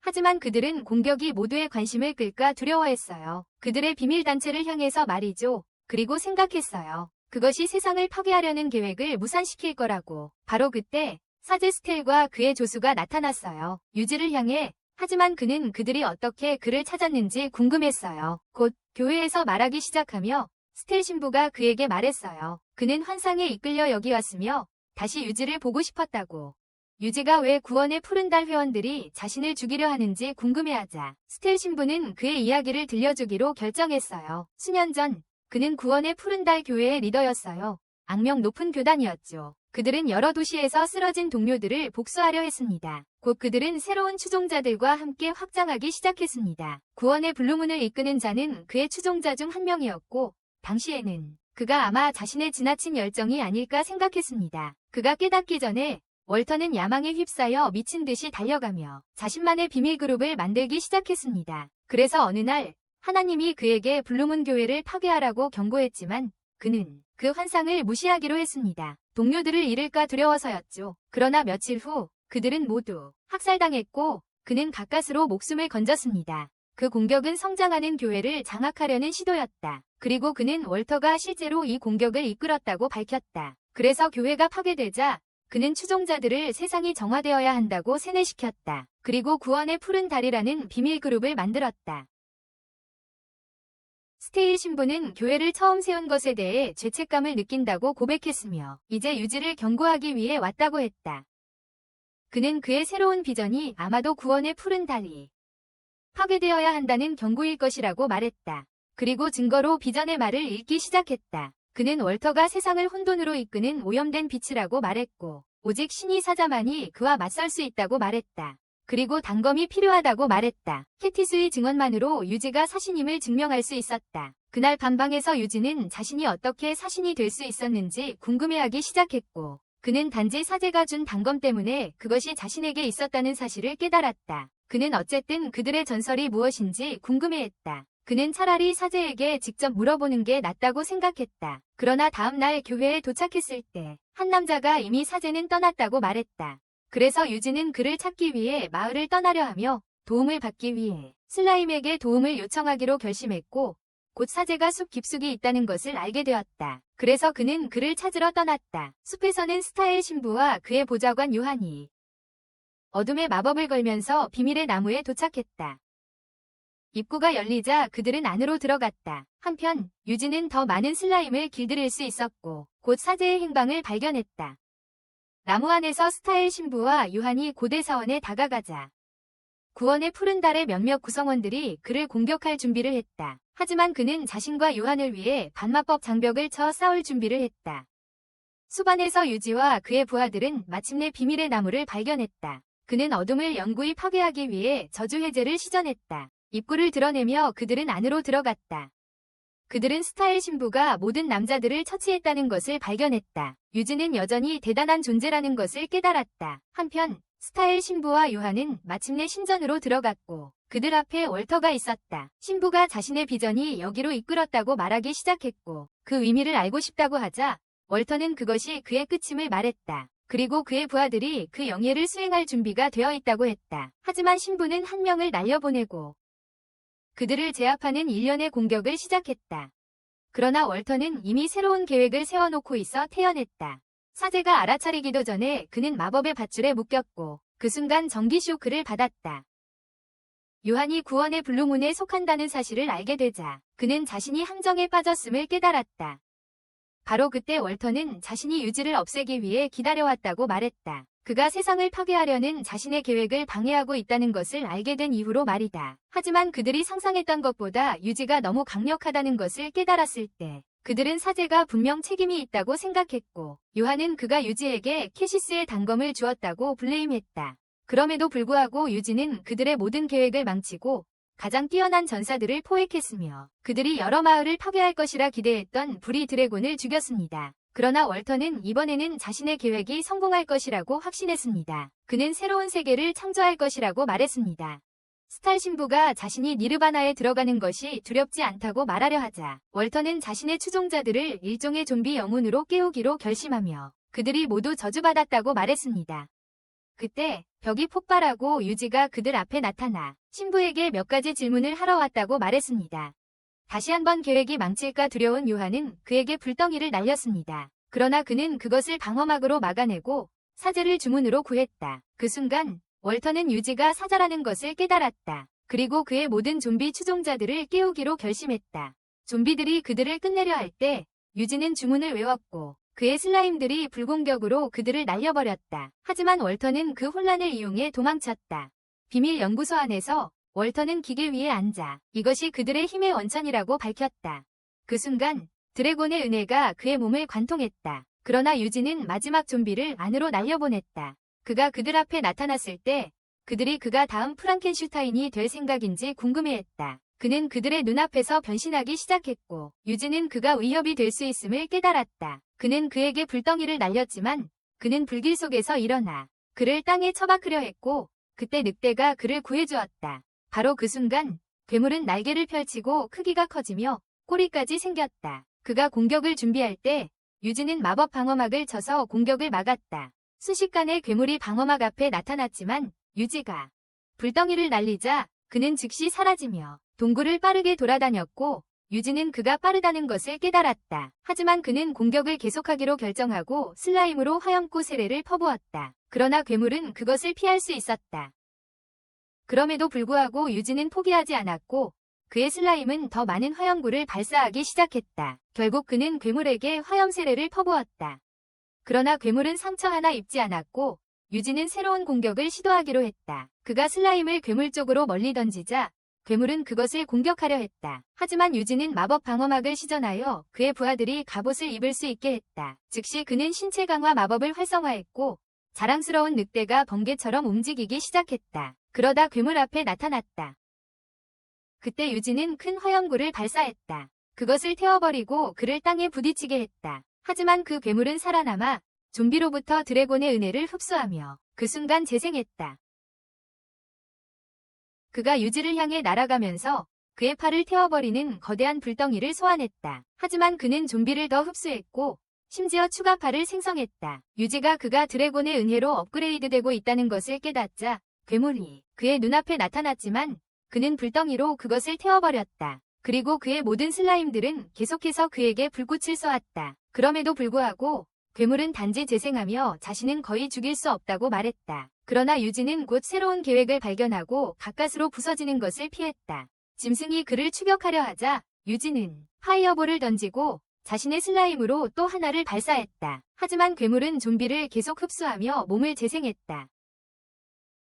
하지만 그들은 공격이 모두의 관심을 끌까 두려워했어요. 그들의 비밀단체를 향해서 말이죠. 그리고 생각했어요. 그것이 세상을 파괴하려는 계획을 무산시킬 거라고. 바로 그때 사제 스텔과 그의 조수가 나타났어요. 유지를 향해. 하지만 그는 그들이 어떻게 그를 찾았는지 궁금했어요. 곧 교회에서 말하기 시작하며 스텔 신부가 그에게 말했어요. 그는 환상에 이끌려 여기 왔으며 다시 유지를 보고 싶었다고. 유지가 왜 구원의 푸른 달 회원들이 자신을 죽이려 하는지 궁금해하자 스텔 신부는 그의 이야기를 들려주기로 결정했어요. 수년 전 그는 구원의 푸른 달 교회의 리더였어요. 악명 높은 교단이었죠. 그들은 여러 도시에서 쓰러진 동료들을 복수하려 했습니다. 곧 그들은 새로운 추종자들과 함께 확장하기 시작했습니다. 구원의 블루문을 이끄는 자는 그의 추종자 중 한 명이었고 당시에는 그가 아마 자신의 지나친 열정이 아닐까 생각했습니다. 그가 깨닫기 전에 월터는 야망에 휩싸여 미친 듯이 달려가며 자신만의 비밀 그룹을 만들기 시작했습니다. 그래서 어느 날 하나님이 그에게 블루문 교회를 파괴하라고 경고했지만 그는 그 환상을 무시하기로 했습니다. 동료들을 잃을까 두려워서였죠. 그러나 며칠 후 그들은 모두 학살당했고 그는 가까스로 목숨을 건졌습니다. 그 공격은 성장하는 교회를 장악하려는 시도였다. 그리고 그는 월터가 실제로 이 공격을 이끌었다고 밝혔다. 그래서 교회가 파괴되자 그는 추종자들을 세상이 정화되어야 한다고 세뇌시켰다. 그리고 구원의 푸른 달이라는 비밀 그룹을 만들었다. 스테일 신부는 교회를 처음 세운 것에 대해 죄책감을 느낀다고 고백했으며 이제 유지를 경고하기 위해 왔다고 했다. 그는 그의 새로운 비전이 아마도 구원의 푸른 달이 파괴되어야 한다는 경고일 것이라고 말했다. 그리고 증거로 비전의 말을 읽기 시작했다. 그는 월터가 세상을 혼돈으로 이끄는 오염된 빛이라고 말했고 오직 신이 사자만이 그와 맞설 수 있다고 말했다. 그리고 단검이 필요하다고 말했다. 캐티스의 증언만으로 유지가 사신임을 증명할 수 있었다. 그날 밤방에서 유지는 자신이 어떻게 사신이 될 수 있었는지 궁금해하기 시작했고 그는 단지 사제가 준 단검 때문에 그것이 자신에게 있었다는 사실을 깨달았다. 그는 어쨌든 그들의 전설이 무엇인지 궁금해했다. 그는 차라리 사제에게 직접 물어보는 게 낫다고 생각했다. 그러나 다음 날 교회에 도착했을 때 한 남자가 이미 사제는 떠났다고 말했다. 그래서 유지는 그를 찾기 위해 마을을 떠나려 하며 도움을 받기 위해 슬라임에게 도움을 요청하기로 결심했고 곧 사제가 숲 깊숙이 있다는 것을 알게 되었다. 그래서 그는 그를 찾으러 떠났다. 숲에서는 스타엘 신부와 그의 보좌관 요한이 어둠의 마법을 걸면서 비밀의 나무에 도착했다. 입구가 열리자 그들은 안으로 들어갔다. 한편 유지는 더 많은 슬라임을 길들일 수 있었고 곧 사제의 행방을 발견했다. 나무 안에서 스타엘 신부와 요한이 고대 사원에 다가가자 구원의 푸른 달의 몇몇 구성원들이 그를 공격할 준비를 했다. 하지만 그는 자신과 요한을 위해 반마법 장벽을 쳐 싸울 준비를 했다. 수반에서 유지와 그의 부하들은 마침내 비밀의 나무를 발견했다. 그는 어둠을 영구히 파괴하기 위해 저주 해제를 시전했다. 입구를 드러내며 그들은 안으로 들어갔다. 그들은 스타엘 신부가 모든 남자들을 처치했다는 것을 발견했다. 유지는 여전히 대단한 존재라는 것을 깨달았다. 한편 스타엘 신부와 요한은 마침내 신전으로 들어갔고 그들 앞에 월터가 있었다. 신부가 자신의 비전이 여기로 이끌었다고 말하기 시작했고 그 의미를 알고 싶다고 하자 월터는 그것이 그의 끝임을 말했다. 그리고 그의 부하들이 그 영예를 수행할 준비가 되어 있다고 했다. 하지만 신부는 한 명을 날려보내고 그들을 제압하는 일련의 공격을 시작했다. 그러나 월터는 이미 새로운 계획을 세워놓고 있어 태연했다. 사제가 알아차리기도 전에 그는 마법의 밧줄에 묶였고 그 순간 전기 쇼크를 받았다. 요한이 구원의 블루문에 속한다는 사실을 알게 되자 그는 자신이 함정에 빠졌음을 깨달았다. 바로 그때 월터는 자신이 유지를 없애기 위해 기다려왔다고 말했다. 그가 세상을 파괴하려는 자신의 계획을 방해하고 있다는 것을 알게 된 이후로 말이다. 하지만 그들이 상상했던 것보다 유지가 너무 강력하다는 것을 깨달았을 때 그들은 사제가 분명 책임이 있다고 생각했고 요한은 그가 유지에게 캐시스의 단검을 주었다고 블레임했다. 그럼에도 불구하고 유지는 그들의 모든 계획을 망치고 가장 뛰어난 전사들을 포획했으며 그들이 여러 마을을 파괴할 것이라 기대했던 브리 드래곤을 죽였습니다. 그러나 월터는 이번에는 자신의 계획이 성공할 것이라고 확신했습니다. 그는 새로운 세계를 창조할 것이라고 말했습니다. 스탈 신부가 자신이 니르바나에 들어가는 것이 두렵지 않다고 말하려 하자 월터는 자신의 추종자들을 일종의 좀비 영혼으로 깨우기로 결심하며 그들이 모두 저주받았다고 말했습니다. 그때 벽이 폭발하고 유지가 그들 앞에 나타나 신부에게 몇 가지 질문을 하러 왔다고 말했습니다. 다시 한번 계획이 망칠까 두려운 요한은 그에게 불덩이를 날렸습니다. 그러나 그는 그것을 방어막으로 막아내고 사제를 주문으로 구했다. 그 순간 월터는 유지가 사자라는 것을 깨달았다. 그리고 그의 모든 좀비 추종자들을 깨우기로 결심했다. 좀비들이 그들을 끝내려 할 때 유지는 주문을 외웠고 그의 슬라임들이 불공격으로 그들을 날려버렸다. 하지만 월터는 그 혼란을 이용해 도망쳤다. 비밀 연구소 안에서 월터는 기계 위에 앉아 이것이 그들의 힘의 원천이라고 밝혔다. 그 순간 드래곤의 은혜가 그의 몸을 관통했다. 그러나 유지는 마지막 좀비를 안으로 날려보냈다. 그가 그들 앞에 나타났을 때 그들이 그가 다음 프랑켄슈타인이 될 생각인지 궁금해했다. 그는 그들의 눈앞에서 변신하기 시작했고 유지는 그가 위협이 될 수 있음을 깨달았다. 그는 그에게 불덩이를 날렸지만 그는 불길 속에서 일어나 그를 땅에 처박으려 했고 그때 늑대가 그를 구해주었다. 바로 그 순간 괴물은 날개를 펼치고 크기가 커지며 꼬리까지 생겼다. 그가 공격을 준비할 때 유지는 마법 방어막을 쳐서 공격을 막았다. 순식간에 괴물이 방어막 앞에 나타났지만 유지가 불덩이를 날리자 그는 즉시 사라지며 동굴을 빠르게 돌아다녔고 유지는 그가 빠르다는 것을 깨달았다. 하지만 그는 공격을 계속하기로 결정하고 슬라임으로 화염구 세례를 퍼부었다. 그러나 괴물은 그것을 피할 수 있었다. 그럼에도 불구하고 유지는 포기하지 않았고 그의 슬라임은 더 많은 화염구를 발사하기 시작했다. 결국 그는 괴물에게 화염 세례를 퍼부었다. 그러나 괴물은 상처 하나 입지 않았고 유지는 새로운 공격을 시도하기로 했다. 그가 슬라임을 괴물 쪽으로 멀리 던지자 괴물은 그것을 공격하려 했다. 하지만 유지는 마법 방어막을 시전하여 그의 부하들이 갑옷을 입을 수 있게 했다. 즉시 그는 신체 강화 마법을 활성화했고 자랑스러운 늑대가 번개처럼 움직이기 시작했다. 그러다 괴물 앞에 나타났다. 그때 유지는 큰 화염구를 발사했다. 그것을 태워버리고 그를 땅에 부딪히게 했다. 하지만 그 괴물은 살아남아 좀비로부터 드래곤의 은혜를 흡수하며 그 순간 재생했다. 그가 유지를 향해 날아가면서 그의 팔을 태워버리는 거대한 불덩이를 소환했다. 하지만 그는 좀비를 더 흡수했고 심지어 추가 팔을 생성했다. 유지가 그가 드래곤의 은혜로 업그레이드되고 있다는 것을 깨닫자 괴물이 그의 눈앞에 나타났지만 그는 불덩이로 그것을 태워버렸다. 그리고 그의 모든 슬라임들은 계속해서 그에게 불꽃을 쏘았다. 그럼에도 불구하고 괴물은 단지 재생하며 자신은 거의 죽일 수 없다고 말했다. 그러나 유지는 곧 새로운 계획을 발견하고 가까스로 부서지는 것을 피했다. 짐승이 그를 추격하려 하자 유지는 파이어볼을 던지고 자신의 슬라임으로 또 하나를 발사했다. 하지만 괴물은 좀비를 계속 흡수하며 몸을 재생했다.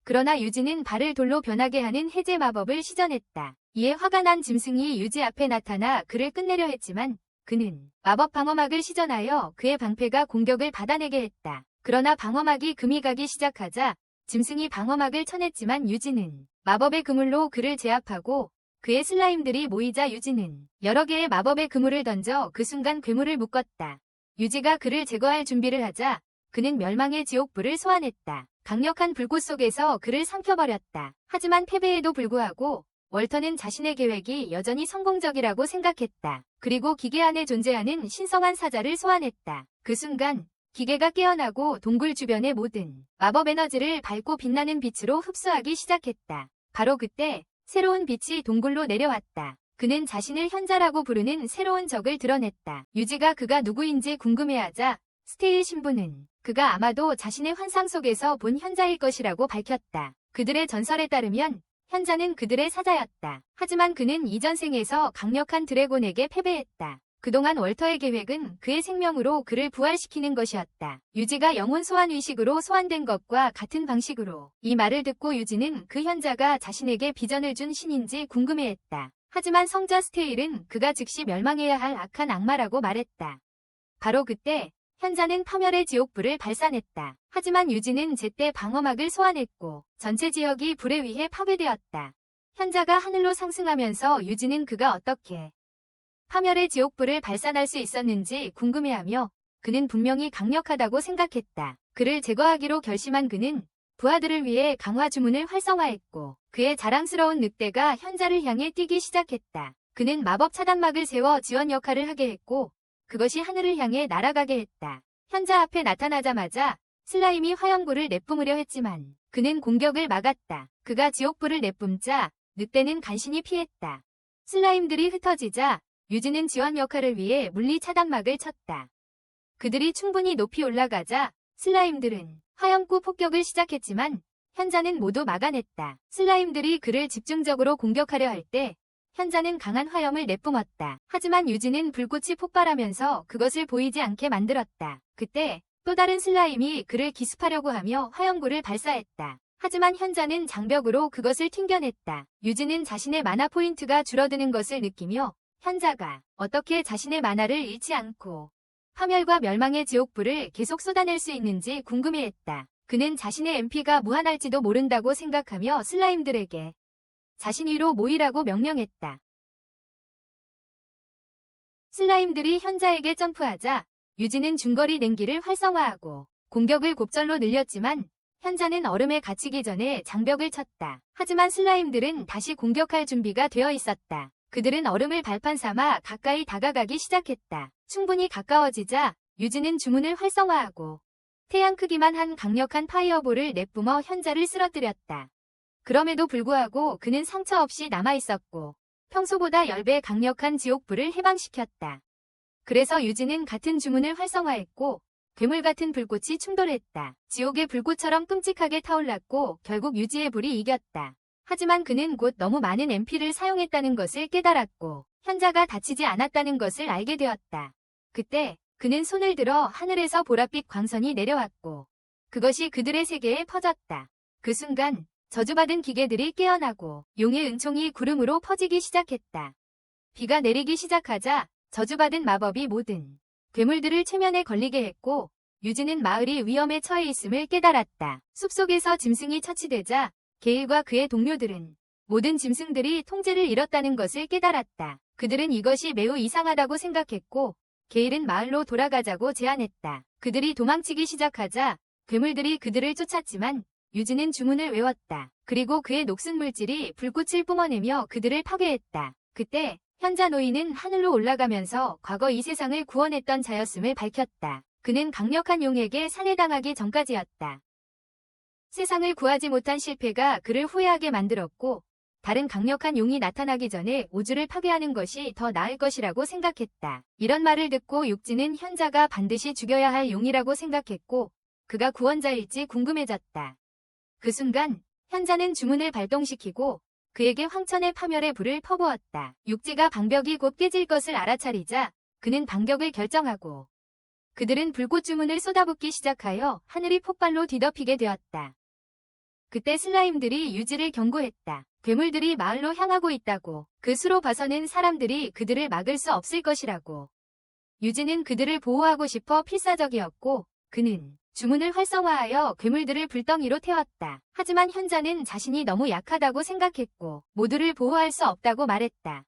그러나 유지는 발을 돌로 변하게 하는 해제 마법을 시전했다. 이에 화가 난 짐승이 유지 앞에 나타나 그를 끝내려 했지만 그는 마법 방어막을 시전하여 그의 방패가 공격을 받아내게 했다. 그러나 방어막이 금이 가기 시작하자 짐승이 방어막을 쳐냈지만 유지는 마법의 그물로 그를 제압하고 그의 슬라임들이 모이자 유지는 여러 개의 마법의 그물을 던져 그 순간 괴물을 묶었다. 유지가 그를 제거할 준비를 하자 그는 멸망의 지옥불을 소환했다. 강력한 불꽃 속에서 그를 삼켜버렸다. 하지만 패배에도 불구하고 월터는 자신의 계획이 여전히 성공적이라고 생각했다. 그리고 기계 안에 존재하는 신성한 사자를 소환했다. 그 순간 기계가 깨어나고 동굴 주변의 모든 마법 에너지를 밝고 빛나는 빛으로 흡수하기 시작했다. 바로 그때 새로운 빛이 동굴로 내려왔다. 그는 자신을 현자라고 부르는 새로운 적을 드러냈다. 유지가 그가 누구인지 궁금해하자 스테일 신부는 그가 아마도 자신의 환상 속에서 본 현자일 것이라고 밝혔다. 그들의 전설에 따르면 현자는 그들의 사자였다. 하지만 그는 이전 생에서 강력한 드래곤에게 패배했다. 그동안 월터의 계획은 그의 생명으로 그를 부활시키는 것이었다. 유지가 영혼 소환 의식으로 소환된 것과 같은 방식으로. 이 말을 듣고 유지는 그 현자가 자신에게 비전을 준 신인지 궁금해했다. 하지만 성자 스테일은 그가 즉시 멸망해야 할 악한 악마라고 말했다. 바로 그때 현자는 파멸의 지옥불을 발산했다. 하지만 유지는 제때 방어막을 소환했고 전체 지역이 불에 의해 파괴되었다. 현자가 하늘로 상승하면서 유지는 그가 어떻게 파멸의 지옥불을 발산할 수 있었는지 궁금해하며 그는 분명히 강력하다고 생각했다. 그를 제거하기로 결심한 그는 부하들을 위해 강화 주문을 활성화했고 그의 자랑스러운 늑대가 현자를 향해 뛰기 시작했다. 그는 마법 차단막을 세워 지원 역할을 하게 했고 그것이 하늘을 향해 날아가게 했다. 현자 앞에 나타나자마자 슬라임이 화염구를 내뿜으려 했지만 그는 공격을 막았다. 그가 지옥불을 내뿜자 늑대는 간신히 피했다. 슬라임들이 흩어지자 유지는 지원 역할을 위해 물리 차단막을 쳤다. 그들이 충분히 높이 올라가자 슬라임들은 화염구 폭격을 시작했지만 현자는 모두 막아냈다. 슬라임들이 그를 집중적으로 공격하려 할 때 현자는 강한 화염을 내뿜었다. 하지만 유지는 불꽃이 폭발하면서 그것을 보이지 않게 만들었다. 그때 또 다른 슬라임이 그를 기습하려고 하며 화염구를 발사했다. 하지만 현자는 장벽으로 그것을 튕겨냈다. 유지는 자신의 마나 포인트가 줄어드는 것을 느끼며 현자가 어떻게 자신의 마나를 잃지 않고 파멸과 멸망의 지옥불을 계속 쏟아낼 수 있는지 궁금해했다. 그는 자신의 MP가 무한할지도 모른다고 생각하며 슬라임들에게 자신 위로 모이라고 명령했다. 슬라임들이 현자에게 점프하자 유지는 중거리 냉기를 활성화하고 공격을 곱절로 늘렸지만 현자는 얼음에 갇히기 전에 장벽을 쳤다. 하지만 슬라임들은 다시 공격할 준비가 되어 있었다. 그들은 얼음을 발판 삼아 가까이 다가가기 시작했다. 충분히 가까워지자 유지는 주문을 활성화하고 태양 크기만 한 강력한 파이어볼을 내뿜어 현자를 쓰러뜨렸다. 그럼에도 불구하고 그는 상처 없이 남아있었고 평소보다 10배 강력한 지옥불을 해방시켰다. 그래서 유지는 같은 주문을 활성화했고 괴물 같은 불꽃이 충돌했다. 지옥의 불꽃처럼 끔찍하게 타올랐고 결국 유지의 불이 이겼다. 하지만 그는 곧 너무 많은 MP를 사용했다는 것을 깨달았고 현자가 다치지 않았다는 것을 알게 되었다. 그때 그는 손을 들어 하늘에서 보랏빛 광선이 내려왔고 그것이 그들의 세계에 퍼졌다. 그 순간 저주받은 기계들이 깨어나고 용의 은총이 구름으로 퍼지기 시작했다. 비가 내리기 시작하자 저주받은 마법이 모든 괴물들을 최면에 걸리게 했고 유지는 마을이 위험에 처해 있음을 깨달았다. 숲속에서 짐승이 처치되자 게일과 그의 동료들은 모든 짐승들이 통제를 잃었다는 것을 깨달았다. 그들은 이것이 매우 이상하다고 생각했고 게일은 마을로 돌아가자고 제안했다. 그들이 도망치기 시작하자 괴물들이 그들을 쫓았지만 유지는 주문을 외웠다. 그리고 그의 녹슨 물질이 불꽃을 뿜어내며 그들을 파괴했다. 그때 현자 노인은 하늘로 올라가면서 과거 이 세상을 구원했던 자였음을 밝혔다. 그는 강력한 용에게 살해당하기 전까지였다. 세상을 구하지 못한 실패가 그를 후회하게 만들었고 다른 강력한 용이 나타나기 전에 우주를 파괴하는 것이 더 나을 것이라고 생각했다. 이런 말을 듣고 육지는 현자가 반드시 죽여야 할 용이라고 생각했고 그가 구원자일지 궁금해졌다. 그 순간 현자는 주문을 발동시키고 그에게 황천의 파멸의 불을 퍼부었다. 육지가 방벽이 곧 깨질 것을 알아차리자 그는 반격을 결정하고 그들은 불꽃 주문을 쏟아붓기 시작하여 하늘이 폭발로 뒤덮이게 되었다. 그때 슬라임들이 유지를 경고했다. 괴물들이 마을로 향하고 있다고. 그 수로 봐서는 사람들이 그들을 막을 수 없을 것이라고. 유지는 그들을 보호하고 싶어 필사적이었고 그는 주문을 활성화하여 괴물들을 불덩이로 태웠다. 하지만 현자는 자신이 너무 약하다고 생각했고 모두를 보호할 수 없다고 말했다.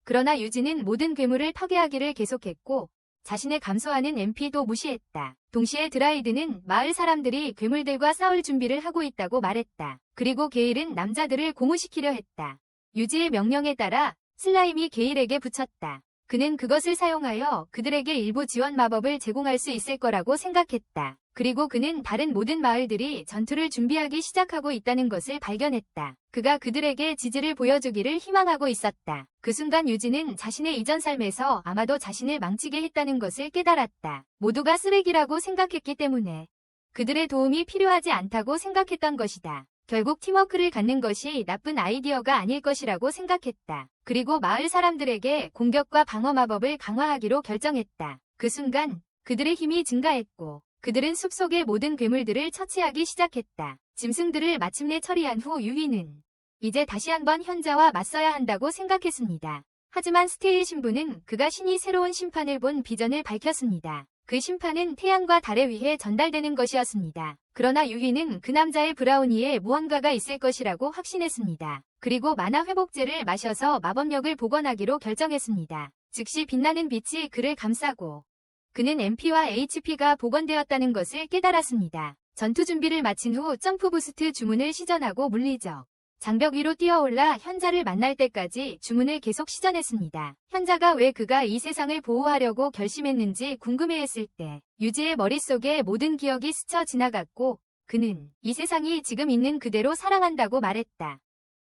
그러나 유지는 모든 괴물을 파괴하기를 계속했고 자신의 감소하는 MP도 무시했다. 동시에 드라이드는 마을 사람들이 괴물들과 싸울 준비를 하고 있다고 말했다. 그리고 게일은 남자들을 고무시키려 했다. 유지의 명령에 따라 슬라임이 게일에게 붙였다. 그는 그것을 사용하여 그들에게 일부 지원 마법을 제공할 수 있을 거라고 생각했다. 그리고 그는 다른 모든 마을들이 전투를 준비하기 시작하고 있다는 것을 발견했다. 그가 그들에게 지지를 보여주기를 희망하고 있었다. 그 순간 유지는 자신의 이전 삶에서 아마도 자신을 망치게 했다는 것을 깨달았다. 모두가 쓰레기라고 생각했기 때문에 그들의 도움이 필요하지 않다고 생각했던 것이다. 결국 팀워크를 갖는 것이 나쁜 아이디어가 아닐 것이라고 생각했다. 그리고 마을 사람들에게 공격과 방어 마법을 강화하기로 결정했다. 그 순간 그들의 힘이 증가했고 그들은 숲속의 모든 괴물들을 처치하기 시작했다. 짐승들을 마침내 처리한 후 유희는 이제 다시 한번 현자와 맞서야 한다고 생각했습니다. 하지만 스테일 신부는 그가 신이 새로운 심판을 본 비전을 밝혔습니다. 그 심판은 태양과 달에 의해 전달되는 것이었습니다. 그러나 유희는 그 남자의 브라우니에 무언가가 있을 것이라고 확신했습니다. 그리고 만화 회복제를 마셔서 마법력을 복원하기로 결정했습니다. 즉시 빛나는 빛이 그를 감싸고 그는 MP와 HP가 복원되었다는 것을 깨달았습니다. 전투 준비를 마친 후 점프 부스트 주문을 시전하고 물리적 장벽 위로 뛰어올라 현자를 만날 때까지 주문을 계속 시전했습니다. 현자가 왜 그가 이 세상을 보호하려고 결심했는지 궁금해했을 때 유지의 머릿속에 모든 기억이 스쳐 지나갔고 그는 이 세상이 지금 있는 그대로 사랑한다고 말했다.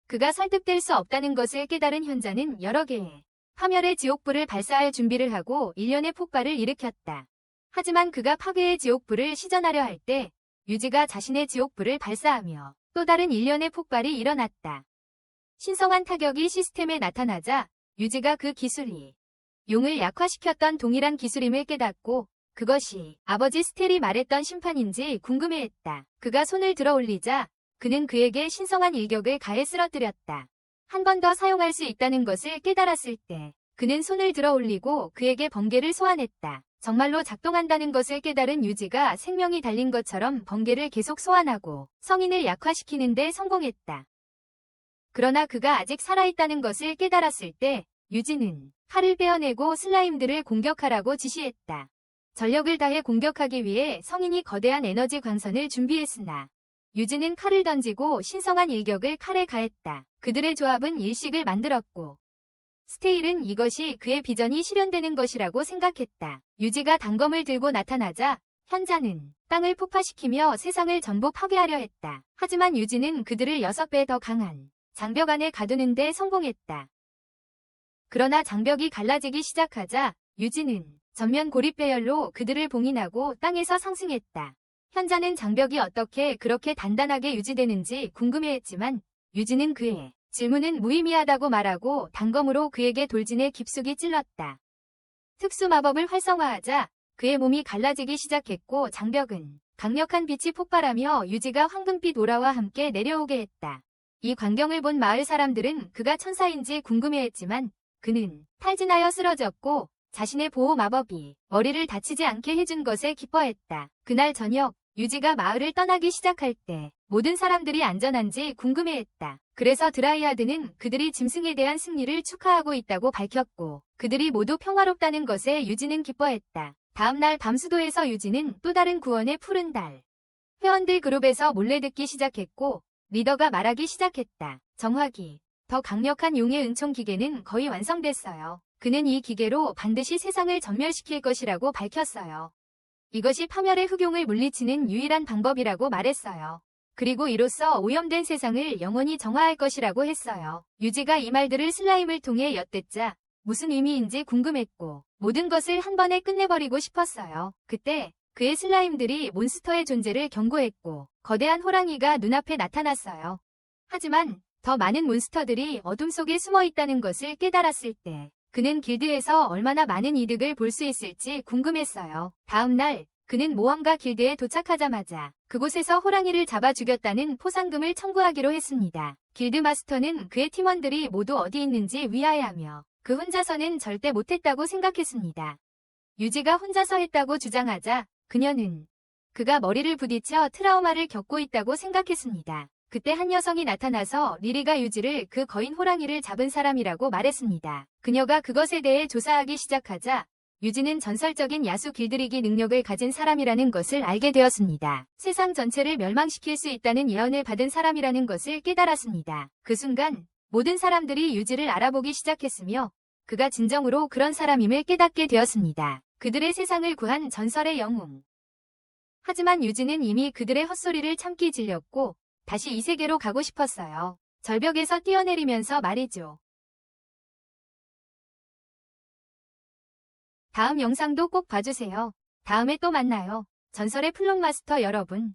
그가 설득될 수 없다는 것을 깨달은 현자는 여러 개의 파멸의 지옥불을 발사할 준비를 하고 일련의 폭발을 일으켰다. 하지만 그가 파괴의 지옥불을 시전하려 할 때 유지가 자신의 지옥불을 발사하며 또 다른 일련의 폭발이 일어났다. 신성한 타격이 시스템에 나타나자 유지가 그 기술이 용을 약화시켰던 동일한 기술임을 깨닫고 그것이 아버지 스텔이 말했던 심판인지 궁금해했다. 그가 손을 들어 올리자 그는 그에게 신성한 일격을 가해 쓰러뜨렸다. 한 번 더 사용할 수 있다는 것을 깨달았을 때 그는 손을 들어 올리고 그에게 번개를 소환했다. 정말로 작동한다는 것을 깨달은 유지가 생명이 달린 것처럼 번개를 계속 소환하고 성인을 약화시키는 데 성공했다. 그러나 그가 아직 살아있다는 것을 깨달았을 때 유지는 칼을 빼어내고 슬라임들을 공격하라고 지시했다. 전력을 다해 공격하기 위해 성인이 거대한 에너지 광선을 준비했으나 유지는 칼을 던지고 신성한 일격을 칼에 가했다. 그들의 조합은 일식을 만들었고 스테일은 이것이 그의 비전이 실현되는 것이라고 생각했다. 유지가 단검을 들고 나타나자 현자는 땅을 폭파시키며 세상을 전부 파괴하려 했다. 하지만 유지는 그들을 6배 더 강한 장벽 안에 가두는 데 성공했다. 그러나 장벽이 갈라지기 시작하자 유지는 전면 고립 배열로 그들을 봉인하고 땅에서 상승했다. 현자는 장벽이 어떻게 그렇게 단단하게 유지되는지 궁금해했지만 유지는 그의 질문은 무의미하다고 말하고 단검으로 그에게 돌진해 깊숙이 찔렀다. 특수 마법을 활성화하자 그의 몸이 갈라지기 시작했고 장벽은 강력한 빛이 폭발하며 유지가 황금빛 오라와 함께 내려오게 했다. 이 광경을 본 마을 사람들은 그가 천사인지 궁금해했지만 그는 탈진하여 쓰러졌고 자신의 보호 마법이 머리를 다치지 않게 해준 것에 기뻐했다. 그날 저녁 유지가 마을을 떠나기 시작할 때 모든 사람들이 안전한지 궁금해했다. 그래서 드라이아드는 그들이 짐승에 대한 승리를 축하하고 있다고 밝혔고 그들이 모두 평화롭다는 것에 유지는 기뻐했다. 다음날 밤수도에서 유지는 또 다른 구원의 푸른 달 회원들 그룹에서 몰래 듣기 시작했고 리더가 말하기 시작했다. 정확히 더 강력한 용의 은총 기계는 거의 완성됐어요. 그는 이 기계로 반드시 세상을 전멸시킬 것이라고 밝혔어요. 이것이 파멸의 흑용을 물리치는 유일한 방법이라고 말했어요. 그리고 이로써 오염된 세상을 영원히 정화할 것이라고 했어요. 유지가 이 말들을 슬라임을 통해 엿듣자 무슨 의미인지 궁금했고 모든 것을 한 번에 끝내버리고 싶었어요. 그때 그의 슬라임들이 몬스터의 존재를 경고했고 거대한 호랑이가 눈앞에 나타났어요. 하지만 더 많은 몬스터들이 어둠 속에 숨어 있다는 것을 깨달았을 때 그는 길드에서 얼마나 많은 이득을 볼 수 있을지 궁금했어요. 다음 날 그는 모험가 길드에 도착하자마자 그곳에서 호랑이를 잡아 죽였다는 포상금을 청구하기로 했습니다. 길드 마스터는 그의 팀원들이 모두 어디 있는지 위하여하며 그 혼자서는 절대 못했다고 생각했습니다. 유지가 혼자서 했다고 주장하자 그녀는 그가 머리를 부딪혀 트라우마를 겪고 있다고 생각했습니다. 그때 한 여성이 나타나서 리리가 유지를 그 거인 호랑이를 잡은 사람이라고 말했습니다. 그녀가 그것에 대해 조사하기 시작하자 유지는 전설적인 야수 길들이기 능력을 가진 사람이라는 것을 알게 되었습니다. 세상 전체를 멸망시킬 수 있다는 예언을 받은 사람이라는 것을 깨달았습니다. 그 순간 모든 사람들이 유지를 알아보기 시작했으며 그가 진정으로 그런 사람임을 깨닫게 되었습니다. 그들의 세상을 구한 전설의 영웅. 하지만 유지는 이미 그들의 헛소리를 참기 질렸고 다시 이 세계로 가고 싶었어요. 절벽에서 뛰어내리면서 말이죠. 다음 영상도 꼭 봐주세요. 다음에 또 만나요. 전설의 플록마스터 여러분.